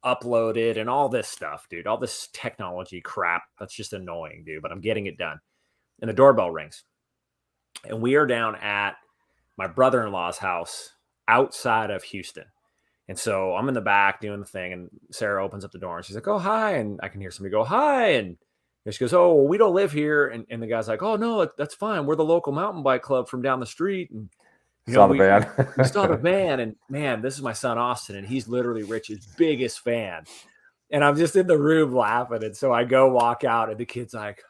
uploaded and all this stuff, dude. All this technology crap. That's just annoying, dude. But I'm getting it done. And the doorbell rings. And we are down at my brother-in-law's house outside of Houston. And so I'm in the back doing the thing, and Sarah opens up the door, and she's like, "Oh, hi." And I can hear somebody go, "Hi." And she goes, "Oh, well, we don't live here." And the guy's like, "Oh, no, that's fine. We're the local mountain bike club from down the street." And we saw the van. And man, this is my son, Austin, and he's literally Rich's biggest fan. And I'm just in the room laughing. And so I go walk out, and the kid's like,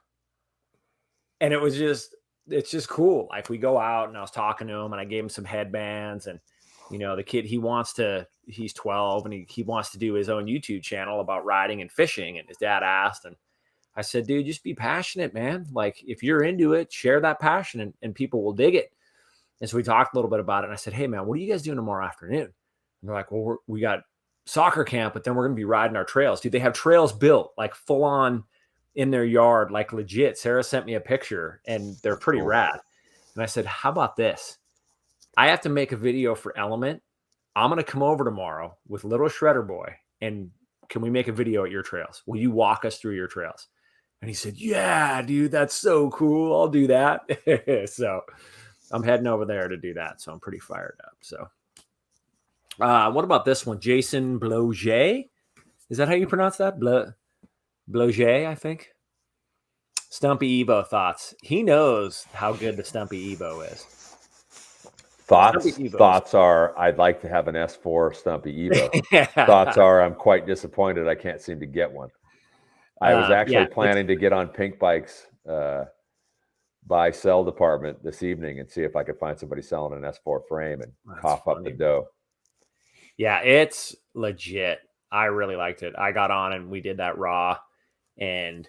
and it's just cool. Like, we go out, and I was talking to him, and I gave him some headbands, and the kid, he's 12, and he wants to do his own YouTube channel about riding and fishing. And his dad asked, and I said, "Dude, just be passionate, man. Like, if you're into it, share that passion, and people will dig it." And so we talked a little bit about it, and I said, "Hey, man, what are you guys doing tomorrow afternoon?" And they're like, "Well, we got soccer camp, but then we're going to be riding our trails." Dude, they have trails built, like, full on in their yard, like legit. Sarah sent me a picture, and they're pretty rad. And I said, "How about this? I have to make a video for Element. I'm going to come over tomorrow with little Shredder Boy, and can we make a video at your trails? Will you walk us through your trails?" And he said, "Yeah, dude, that's so cool. I'll do that." So I'm heading over there to do that. So I'm pretty fired up. So what about this one? Jason Bloget. Is that how you pronounce that? Bloget, I think. Stumpy Evo thoughts. He knows how good the Stumpy Evo is. Thoughts are, I'd like to have an S4 Stumpy Evo. Thoughts are, I'm quite disappointed I can't seem to get one. I was actually planning to get on Pink Bike's buy sell department this evening and see if I could find somebody selling an S4 frame and That's cough up the funny. dough. Yeah, it's legit. I really liked it. I got on and we did that raw, and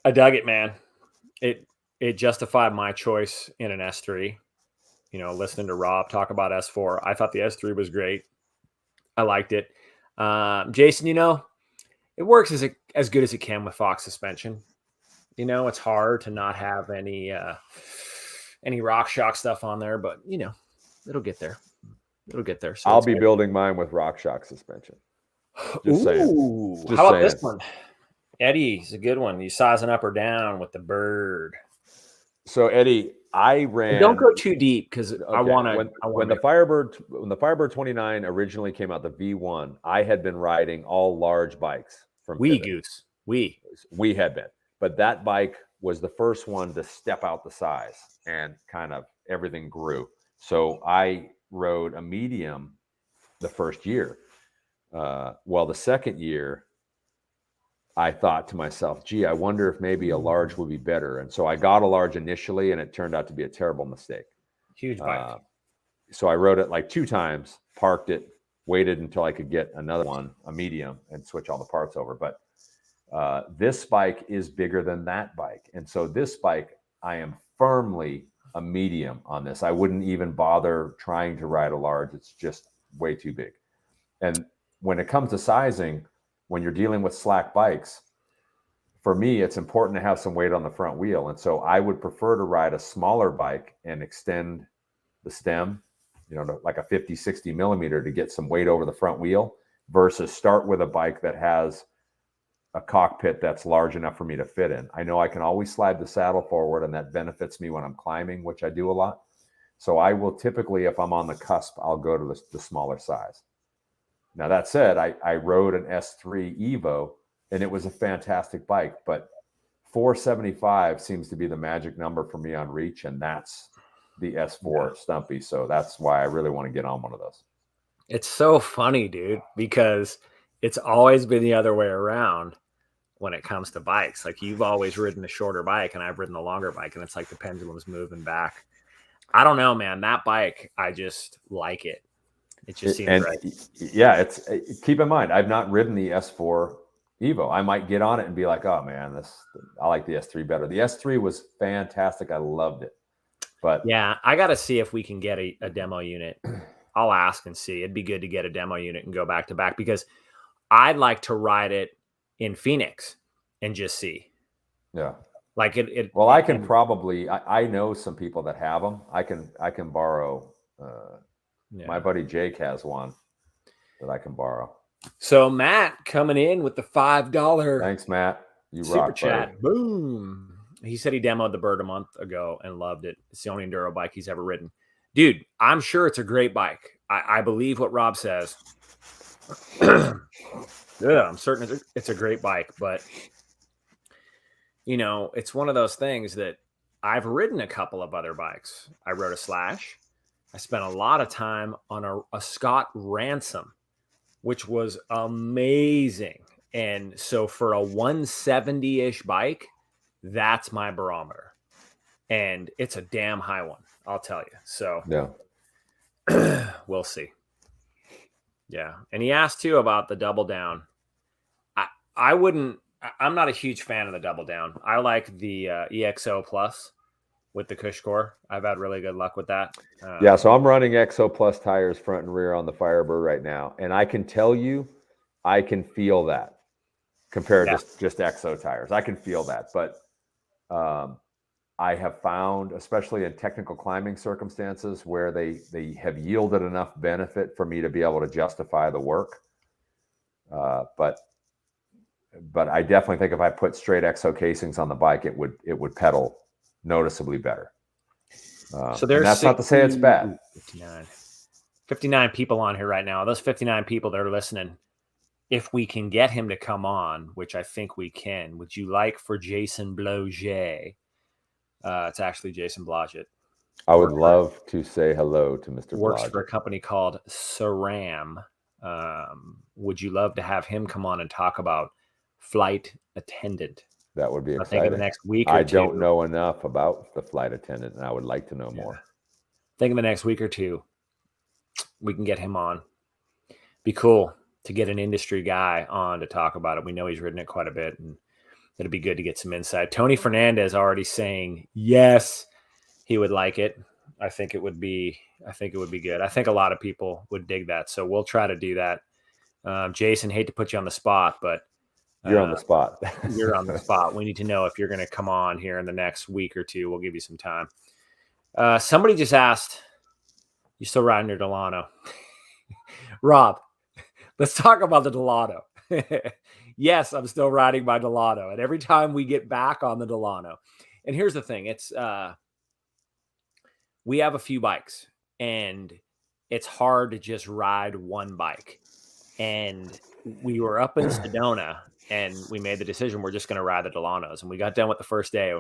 I dug it, man. It justified my choice in an S3. You know, listening to Rob talk about S4, I thought the S3 was great. I liked it. Jason, you know, it works as good as it can with Fox suspension. You know, it's hard to not have any RockShox stuff on there, but you know, it'll get there. It'll get there. So I'll be building mine with RockShox suspension. Just saying. Just how about saying. this one? Eddie's a good one. You sizing up or down with the bird? So Eddie, I ran. And don't go too deep because I want to. When the Firebird 29 originally came out, the V1, I had been riding all large bikes from Goose. We had been, but that bike was the first one to step out the size, and kind of everything grew. So I rode a medium the first year. Well, the second year, I thought to myself, gee, I wonder if maybe a large would be better. And so I got a large initially, and it turned out to be a terrible mistake. Huge bike. So I rode it like 2 times, parked it, waited until I could get another one, a medium, and switch all the parts over. But this bike is bigger than that bike. And so this bike, I am firmly a medium on this. I wouldn't even bother trying to ride a large. It's just way too big. And when it comes to sizing, when you're dealing with slack bikes, for me, it's important to have some weight on the front wheel. And so I would prefer to ride a smaller bike and extend the stem, you know, to like a 50, 60 millimeter to get some weight over the front wheel, versus start with a bike that has a cockpit that's large enough for me to fit in. I know I can always slide the saddle forward, and that benefits me when I'm climbing, which I do a lot. So I will typically, if I'm on the cusp, I'll go to the smaller size. Now, that said, I rode an S3 Evo, and it was a fantastic bike, but 475 seems to be the magic number for me on reach, and that's the S4 Stumpy. So that's why I really want to get on one of those. It's so funny, dude, because it's always been the other way around when it comes to bikes. Like, you've always ridden the shorter bike, and I've ridden the longer bike, and it's like the pendulum's moving back. I don't know, man. That bike, I just like it. It just seems right. Yeah, keep in mind, I've not ridden the S4 Evo. I might get on it and be like, oh man, I like the S3 better. The S3 was fantastic. I loved it. But yeah, I got to see if we can get a demo unit. I'll ask and see. It'd be good to get a demo unit and go back to back, because I'd like to ride it in Phoenix and just see. Yeah. Like it. Well, I can probably, I know some people that have them. I can borrow, my buddy Jake has one that I can borrow. So Matt coming in with the $5. Thanks, Matt. You super rock, chat. buddy. Boom. He said he demoed the Bird a month ago and loved it. It's the only enduro bike he's ever ridden. Dude, I'm sure it's a great bike. I believe what Rob says. Yeah, I'm certain it's a great bike, but you know, it's one of those things that I've ridden a couple of other bikes. I rode a Slash. I spent a lot of time on a Scott Ransom, which was amazing. And so for a 170-ish bike, that's my barometer. And it's a damn high one, I'll tell you. So yeah, we'll see. Yeah. And he asked too about the double down. I'm not a huge fan of the double down. I like the EXO Plus with the CushCore. I've had really good luck with that. Yeah, so I'm running EXO Plus tires front and rear on the Firebird right now. And I can tell you, I can feel that compared to just EXO tires. I can feel that. But I have found, especially in technical climbing circumstances, where they have yielded enough benefit for me to be able to justify the work. But I definitely think if I put straight EXO casings on the bike, it would pedal noticeably better. So that's not to say it's bad. 59 people on here right now. Those 59 people that are listening, if we can get him to come on, which I think we can, would you like for Jason Bloget? It's actually Jason Blodgett. I would love to say hello to Mr. Works Blodgett. for a company called SRAM. Would you love to have him come on and talk about flight attendant That would be I think in the exciting. next week or I two. don't know enough about the flight attendant, and I would like to know more. I think in the next week or two, we can get him on. Be cool to get an industry guy on to talk about it. We know he's ridden it quite a bit, and it'd be good to get some insight. Tony Fernandez already saying yes, he would like it. I think it would be good. I think a lot of people would dig that. So we'll try to do that. Jason, hate to put you on the spot, but You're on the spot. you're on the spot. We need to know if you're going to come on here in the next week or two. We'll give you some time. Somebody just asked, you still riding your Delano? Rob, let's talk about the Delano. Yes, I'm still riding my Delano. And every time we get back on the Delano, and here's the thing, it's we have a few bikes, and it's hard to just ride one bike. And we were up in Sedona, and we made the decision we're just going to ride the Delanos. And we got done with the first day.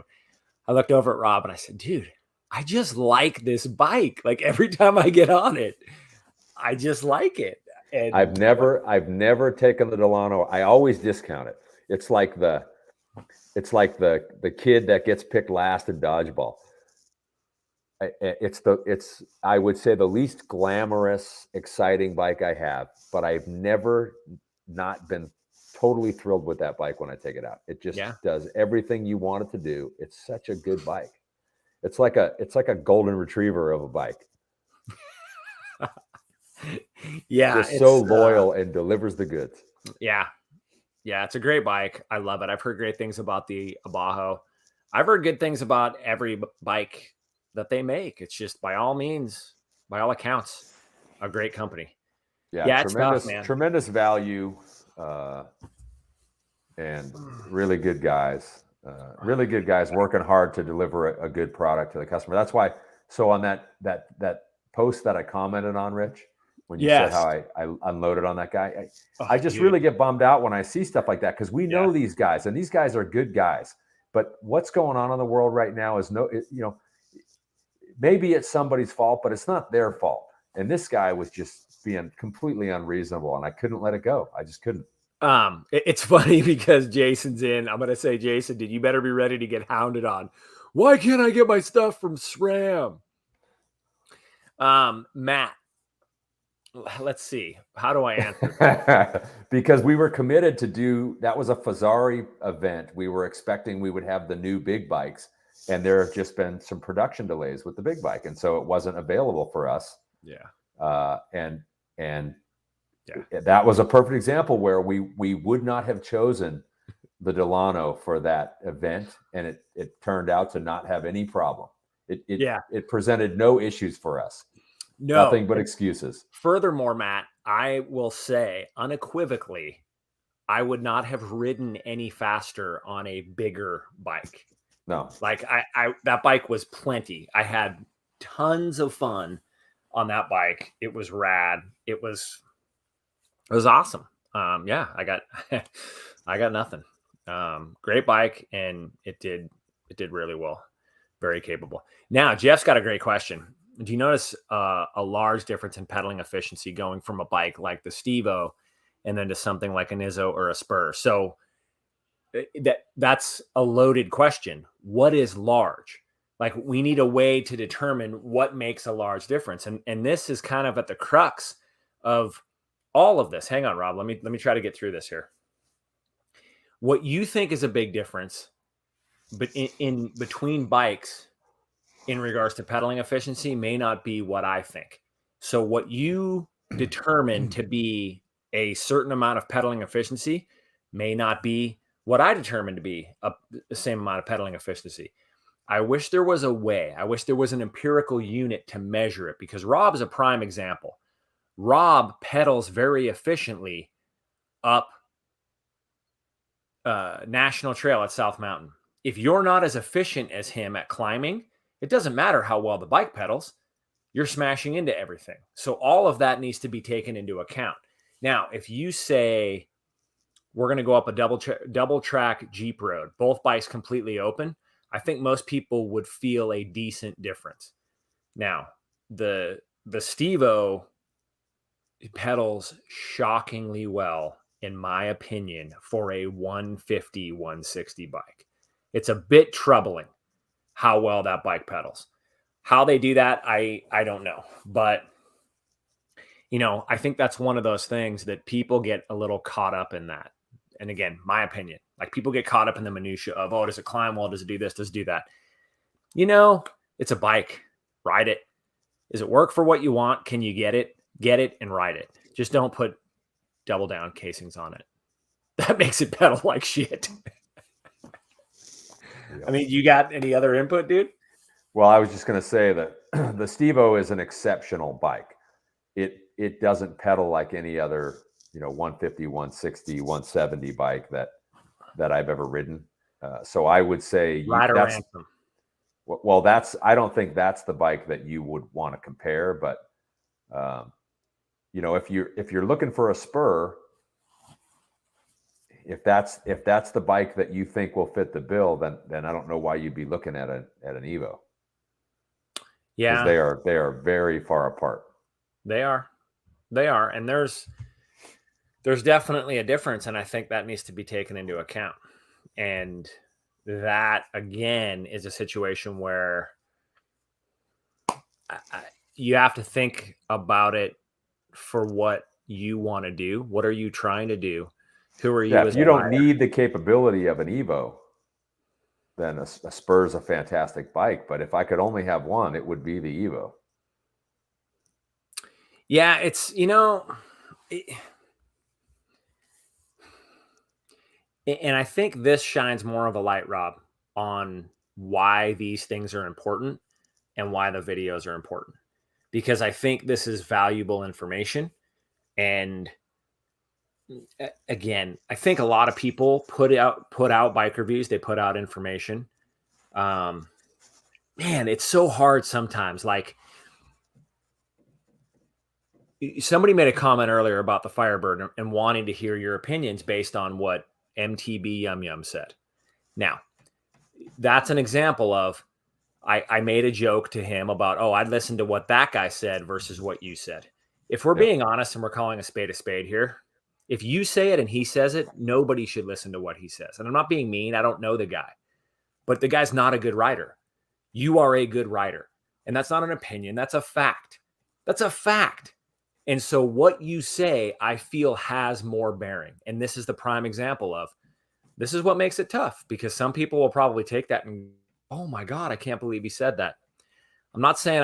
I looked over at Rob and I said, dude, I just like this bike. Like every time I get on it, I just like it. And I've never taken the Delano. I always discount it. It's like the kid that gets picked last in dodgeball. It's I would say the least glamorous, exciting bike I have, but I've never not been totally thrilled with that bike when I take it out. It just does everything you want it to do. It's such a good bike. It's like a golden retriever of a bike. Yeah, just so loyal and delivers the goods. Yeah, it's a great bike. I love it. I've heard great things about the Abajo. I've heard good things about every bike that they make. It's just by all means, by all accounts, a great company. Yeah, tremendous value, and really good guys. Really good guys working hard to deliver a good product to the customer. That's why. So on that post that I commented on, Rich, when you said how I unloaded on that guy, I just really get bummed out when I see stuff like that, because we know these guys, and these guys are good guys. But what's going on in the world right now is maybe it's somebody's fault, but it's not their fault. And this guy was just being completely unreasonable, and I couldn't let it go. I just couldn't. It's funny because Jason's in. I'm going to say, Jason, you better be ready to get hounded on. Why can't I get my stuff from SRAM? Matt, let's see. How do I answer? Because we were committed to do, that was a Fazari event. We were expecting we would have the new big bikes, and there have just been some production delays with the big bike. And so it wasn't available for us. Yeah. And that was a perfect example where we would not have chosen the Delano for that event, and it turned out to not have any problem. It presented no issues for us. No, nothing but excuses. Furthermore, Matt, I will say unequivocally, I would not have ridden any faster on a bigger bike. No, like I that bike was plenty. I had tons of fun on that bike. It was rad. It was awesome. I got nothing. Great bike, and it did really well. Very capable. Now, Jeff's got a great question. Do you notice a large difference in pedaling efficiency going from a bike like the Stevo and then to something like an Izzo or a Spur? So that's a loaded question. What is large? Like, we need a way to determine what makes a large difference. And this is kind of at the crux of all of this. Hang on, Rob. Let me try to get through this here. What you think is a big difference, but in between bikes in regards to pedaling efficiency may not be what I think. So what you determine to be a certain amount of pedaling efficiency may not be what I determine to be the same amount of pedaling efficiency. I wish there was a way. I wish there was an empirical unit to measure it, because Rob is a prime example. Rob pedals very efficiently up National Trail at South Mountain. If you're not as efficient as him at climbing, it doesn't matter how well the bike pedals. You're smashing into everything. So all of that needs to be taken into account. Now, if you say we're going to go up a double track Jeep road, both bikes completely open, I think most people would feel a decent difference. Now, the Stevo pedals shockingly well, in my opinion, for a 150, 160 bike. It's a bit troubling how well that bike pedals. How they do that, I don't know. But, I think that's one of those things that people get a little caught up in that. And again, my opinion, like people get caught up in the minutia of, oh, does it climb well? Does it do this? Does it do that? It's a bike. Ride it. Does it work for what you want? Can you get it? Get it and ride it. Just don't put double down casings on it. That makes it pedal like shit. I mean, you got any other input, dude? Well, I was just going to say that the Stevo is an exceptional bike. It doesn't pedal like any other, 150, 160, 170 bike that I've ever ridden. So I would say Rider anthem. Well, I don't think that's the bike that you would want to compare, but if you're looking for a spur, if that's the bike that you think will fit the bill, then I don't know why you'd be looking at an Evo. Yeah, because they are very far apart. They are, and there's definitely a difference, and I think that needs to be taken into account. And that again is a situation where you have to think about it for what you want to do. What are you trying to do? Who are you? Yeah, if you don't need the capability of an Evo, then a Spur is a fantastic bike. But if I could only have one, it would be the Evo. Yeah, it's, and I think this shines more of a light, Rob, on why these things are important and why the videos are important. Because I think this is valuable information. And again, I think a lot of people put out bike reviews. They put out information. Man, it's so hard sometimes. Like, somebody made a comment earlier about the Firebird and wanting to hear your opinions based on what MTB Yum Yum said. Now, that's an example of I made a joke to him about, I'd listen to what that guy said versus what you said. If we're being honest and we're calling a spade here, if you say it and he says it, nobody should listen to what he says. And I'm not being mean. I don't know the guy, but the guy's not a good rider. You are a good rider. And that's not an opinion. That's a fact. That's a fact. And so what you say, I feel, has more bearing. And this is the prime example of, this is what makes it tough, because some people will probably take that and, oh my God, I can't believe he said that. I'm not saying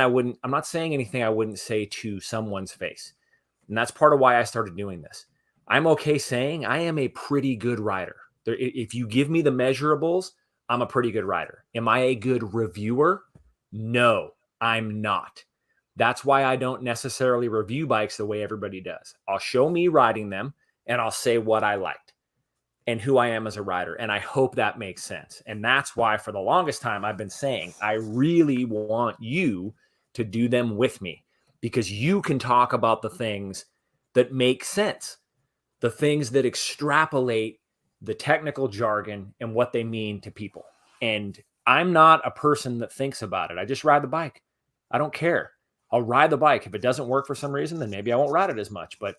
anything I wouldn't say to someone's face. And that's part of why I started doing this. I'm okay saying I am a pretty good rider. If you give me the measurables, I'm a pretty good rider. Am I a good reviewer? No, I'm not. That's why I don't necessarily review bikes the way everybody does. I'll show me riding them and I'll say what I liked and who I am as a rider. And I hope that makes sense. And that's why for the longest time I've been saying, I really want you to do them with me, because you can talk about the things that make sense, the things that extrapolate the technical jargon and what they mean to people. And I'm not a person that thinks about it. I just ride the bike. I don't care. I'll ride the bike. If it doesn't work for some reason, then maybe I won't ride it as much. But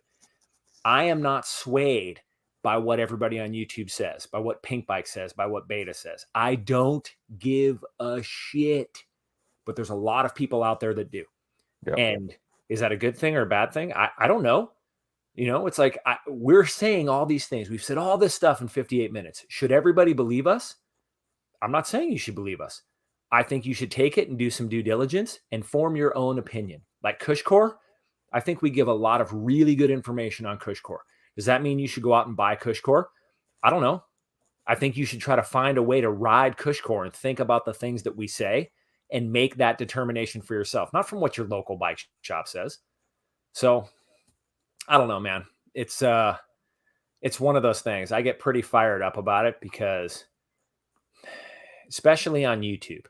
I am not swayed by what everybody on YouTube says, by what Pink Bike says, by what Beta says. I don't give a shit. But there's a lot of people out there that do. Yep. And is that a good thing or a bad thing? I don't know. It's like we're saying all these things. We've said all this stuff in 58 minutes. Should everybody believe us? I'm not saying you should believe us. I think you should take it and do some due diligence and form your own opinion. Like CushCore, I think we give a lot of really good information on CushCore. Does that mean you should go out and buy CushCore? I don't know. I think you should try to find a way to ride CushCore and think about the things that we say and make that determination for yourself, not from what your local bike shop says. So I don't know, man. It's one of those things. I get pretty fired up about it because, especially on YouTube,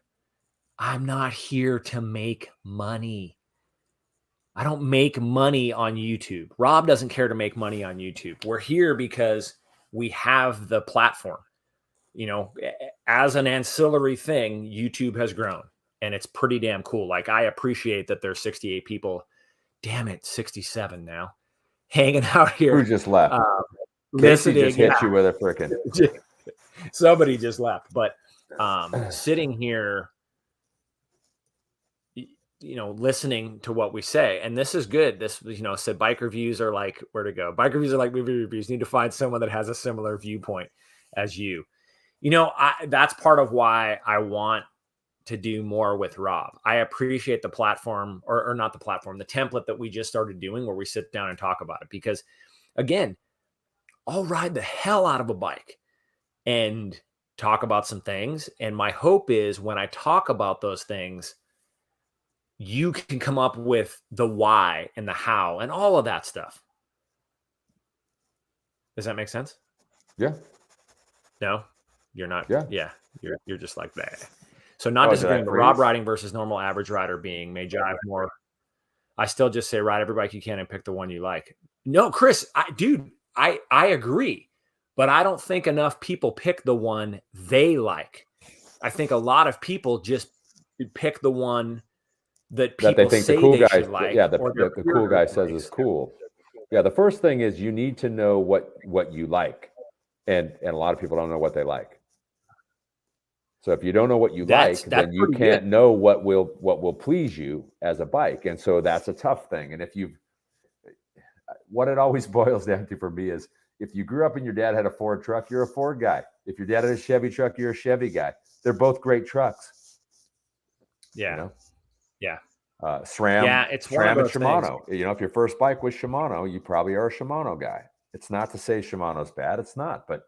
I'm not here to make money. I don't make money on YouTube. Rob doesn't care to make money on YouTube. We're here because we have the platform. As an ancillary thing, YouTube has grown, and it's pretty damn cool. Like, I appreciate that there's 68 people, damn it, 67 now, hanging out here. Who just left? Casey just hit you with a frickin'. Somebody just left. But sitting here, listening to what we say. And this is good. This, said bike reviews are like where to go. Bike reviews are like movie reviews. You need to find someone that has a similar viewpoint as you. That's part of why I want to do more with Rob. I appreciate the platform or not the platform, the template that we just started doing where we sit down and talk about it. Because again, I'll ride the hell out of a bike and talk about some things. And my hope is when I talk about those things, you can come up with the why and the how and all of that stuff. Does that make sense? Yeah. No, you're not. Yeah. Yeah. You're just like that. So not disagreeing, but Rob riding versus normal average rider being may jive more. I still just say ride every bike you can and pick the one you like. No, Chris, I agree, but I don't think enough people pick the one they like. I think a lot of people just pick the one that people they think say the cool they guy, should like. yeah, the cool guy says is cool. Yeah, the first thing is you need to know what you like, and a lot of people don't know what they like. So if you don't know what you like, then you can't know what will please you as a bike, and so that's a tough thing. And what it always boils down to for me is if you grew up and your dad had a Ford truck, you're a Ford guy. If your dad had a Chevy truck, you're a Chevy guy. They're both great trucks. Yeah. Yeah. SRAM, it's SRAM and Shimano. Things. If your first bike was Shimano, you probably are a Shimano guy. It's not to say Shimano's bad. It's not, but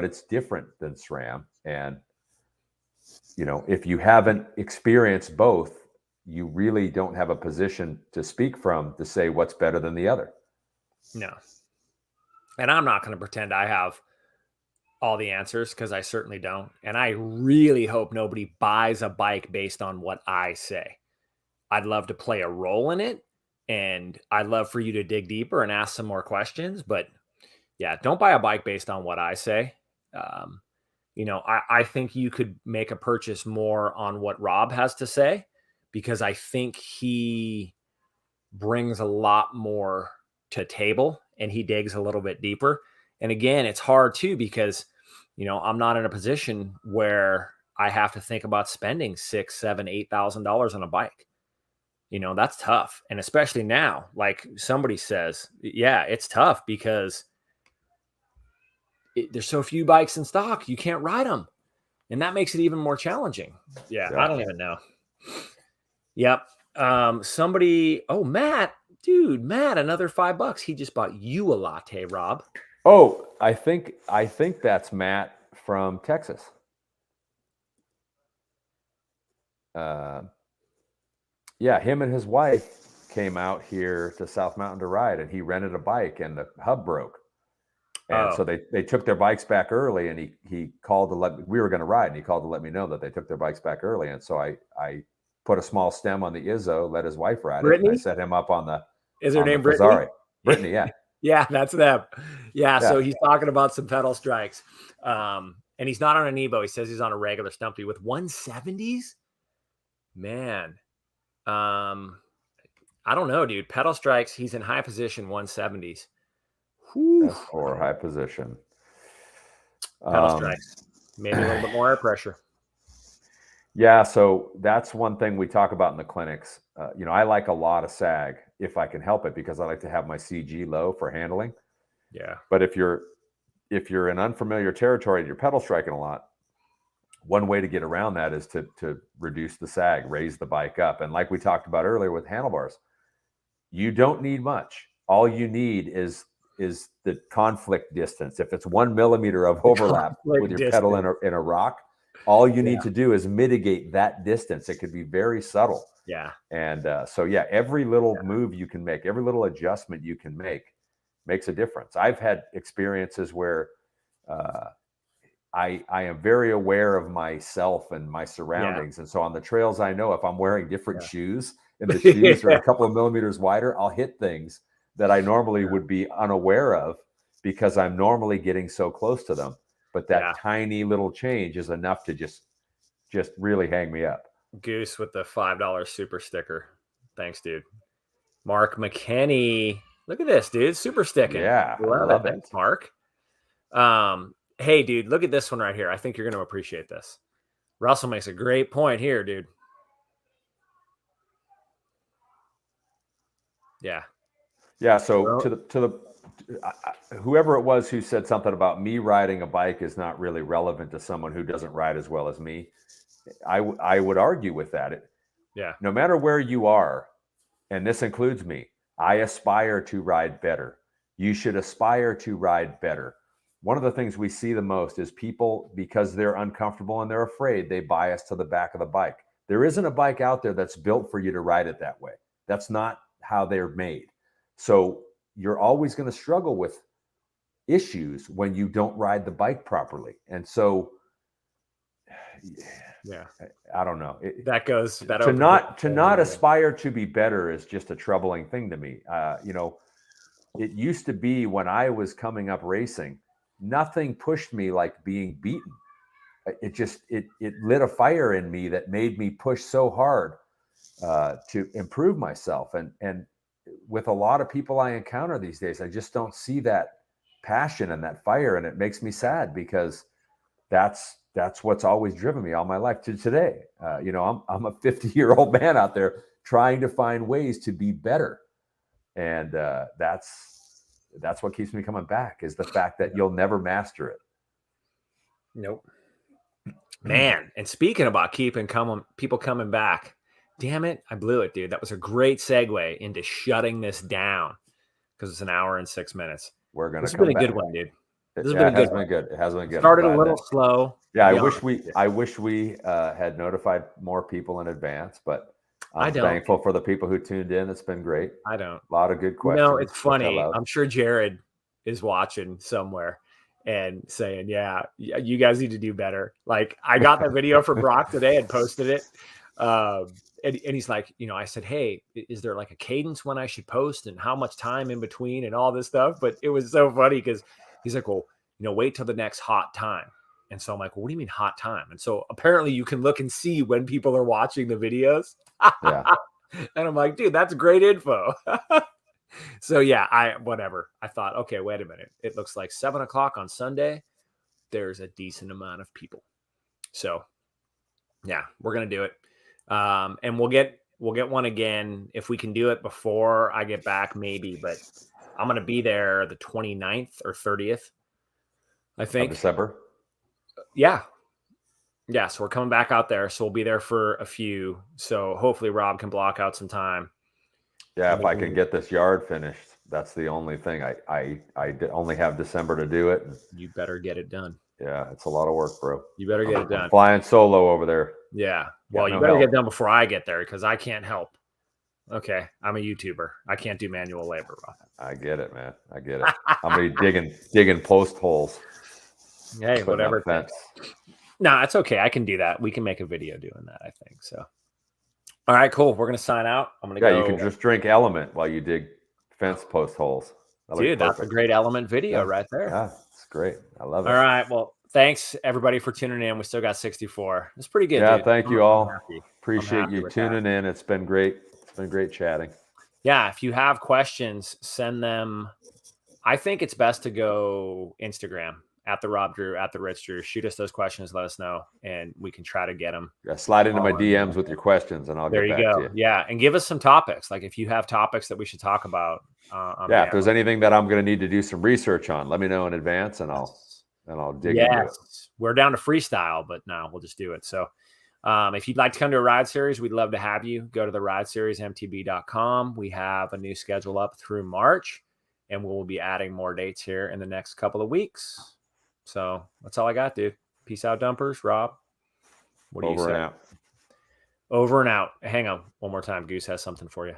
it's different than SRAM. And, if you haven't experienced both, you really don't have a position to speak from to say what's better than the other. No. And I'm not going to pretend I have all the answers because I certainly don't. And I really hope nobody buys a bike based on what I say. I'd love to play a role in it, and I'd love for you to dig deeper and ask some more questions. But yeah, don't buy a bike based on what I say. I think you could make a purchase more on what Rob has to say, because I think he brings a lot more to table and he digs a little bit deeper. And again, it's hard too, because, I'm not in a position where I have to think about spending $6,000, $7,000, $8,000 on a bike. That's tough. And especially now, like somebody says, yeah, it's tough because there's so few bikes in stock. You can't ride them. And that makes it even more challenging. Yeah. I don't even know. Yep. Matt, another $5. He just bought you a latte, Rob. Oh, I think that's Matt from Texas. Yeah, him and his wife came out here to South Mountain to ride, and he rented a bike, and the hub broke. And so they took their bikes back early, and he called to we were going to ride, and he called to let me know that they took their bikes back early. And so I put a small stem on the Izzo, let his wife ride it, and I set him up on the. Is her name Brittany? Brittany, yeah. Yeah, that's them. Yeah, so he's talking about some pedal strikes. And he's not on an Evo. He says he's on a regular Stumpy with 170s. Man. I don't know, dude. Pedal strikes, he's in high position 170s. That's for high position. Pedal strikes. Maybe a little bit more air pressure. Yeah, so that's one thing we talk about in the clinics. I like a lot of sag if I can help it, because I like to have my CG low for handling. Yeah. But if you're in unfamiliar territory and you're pedal striking a lot, one way to get around that is to reduce the sag, raise the bike up. And like we talked about earlier with handlebars, you don't need much. All you need is the conflict distance. If it's 1 millimeter of overlap with your pedal in a rock, all you need to do is mitigate that distance. It could be very subtle. Yeah. And every little move you can make, every little adjustment you can make makes a difference. I've had experiences where I am very aware of myself and my surroundings. And so on the trails, I know if I'm wearing different shoes and the shoes are a couple of millimeters wider, I'll hit things that I normally would be unaware of because I'm normally getting so close to them. But that tiny little change is enough to just really hang me up. Goose with the $5 super sticker. Thanks, dude. Mark McKinney. Look at this, dude. Super sticking. Yeah, I love it. Thanks, Mark. Hey, dude, look at this one right here. I think you're going to appreciate this. Russell makes a great point here, dude. Yeah. Yeah. So whoever it was who said something about me riding a bike is not really relevant to someone who doesn't ride as well as me. I would argue with that. Yeah. No matter where you are, and this includes me, I aspire to ride better. You should aspire to ride better. One of the things we see the most is people, because they're uncomfortable and they're afraid, they bias to the back of the bike. There isn't a bike out there that's built for you to ride it that way. That's not how they're made. So you're always going to struggle with issues when you don't ride the bike properly. And so, yeah, I don't know. To not aspire to be better is just a troubling thing to me. It used to be when I was coming up racing, nothing pushed me like being beaten. It lit a fire in me that made me push so hard to improve myself. And with a lot of people I encounter these days, I just don't see that passion and that fire, and it makes me sad because that's what's always driven me all my life to today. I'm a 50-year-old man out there trying to find ways to be better, and that's what keeps me coming back, is the fact that you'll never master it. Nope. Man, and speaking about people coming back, damn it, I blew it, dude. That was a great segue into shutting this down because it's an hour and 6 minutes. We're gonna. This has been a good one, dude. This has been good. It has been good. Started a little slow. Yeah, I wish we had notified more people in advance, but I'm thankful for the people who tuned in. It's been great. I don't. A lot of good questions. It's funny. I'm sure Jared is watching somewhere and saying, yeah, you guys need to do better. Like, I got that video for Brock today and posted it. And he's like, I said, hey, is there like a cadence when I should post and how much time in between and all this stuff? But it was so funny because he's like, well, wait till the next hot time. And so I'm like, well, what do you mean hot time? And so apparently you can look and see when people are watching the videos. Yeah. And I'm like, dude, that's great info. So yeah, whatever. I thought, okay, wait a minute. It looks like 7:00 on Sunday. There's a decent amount of people. So yeah, we're going to do it. And we'll get one again. If we can do it before I get back, maybe, but I'm going to be there the 29th or 30th, I think. December. Yeah. Yeah. So we're coming back out there. So we'll be there for a few. So hopefully Rob can block out some time. Yeah. If I can get this yard finished, that's the only thing. I only have December to do it. You better get it done. Yeah. It's a lot of work, bro. You better get it done. I'm flying solo over there. Yeah. Well, you better get done before I get there because I can't help. Okay. I'm a YouTuber. I can't do manual labor, Rob. I get it, man. I get it. I'm going to be digging post holes. Hey, whatever. No, it's okay. I can do that. We can make a video doing that, I think. So, all right, cool. We're going to sign out. I'm going to go. Yeah, you can just drink Element while you dig fence post holes. Dude, that's a great Element video right there. Yeah, it's great. I love it. All right. Well, thanks, everybody, for tuning in. We still got 64. It's pretty good, Yeah, dude. Thank you all. Appreciate you tuning in. It's been great. It's been great chatting. Yeah, if you have questions, send them. I think it's best to go Instagram, at the Rob Drew, at the Rich Drew. Shoot us those questions, let us know, and we can try to get them. Yeah, slide into my DMs with your questions, and I'll get back to you. Yeah, and give us some topics. Like if you have topics that we should talk about. If there's anything that I'm going to need to do some research on, let me know in advance, and I'll dig into it. We're down to freestyle, but no, we'll just do it. So if you'd like to come to a ride series, we'd love to have you. Go to the rideseriesmtb.com. We have a new schedule up through March, and we'll be adding more dates here in the next couple of weeks. So that's all I got, dude. Peace out, dumpers. Rob, what do you say? Over and out. Over and out. Hang on one more time. Goose has something for you.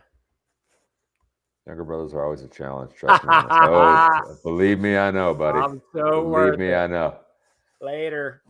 Younger brothers are always a challenge. Trust me. Believe me, I know, buddy. I'm so Believe me, I know. Later.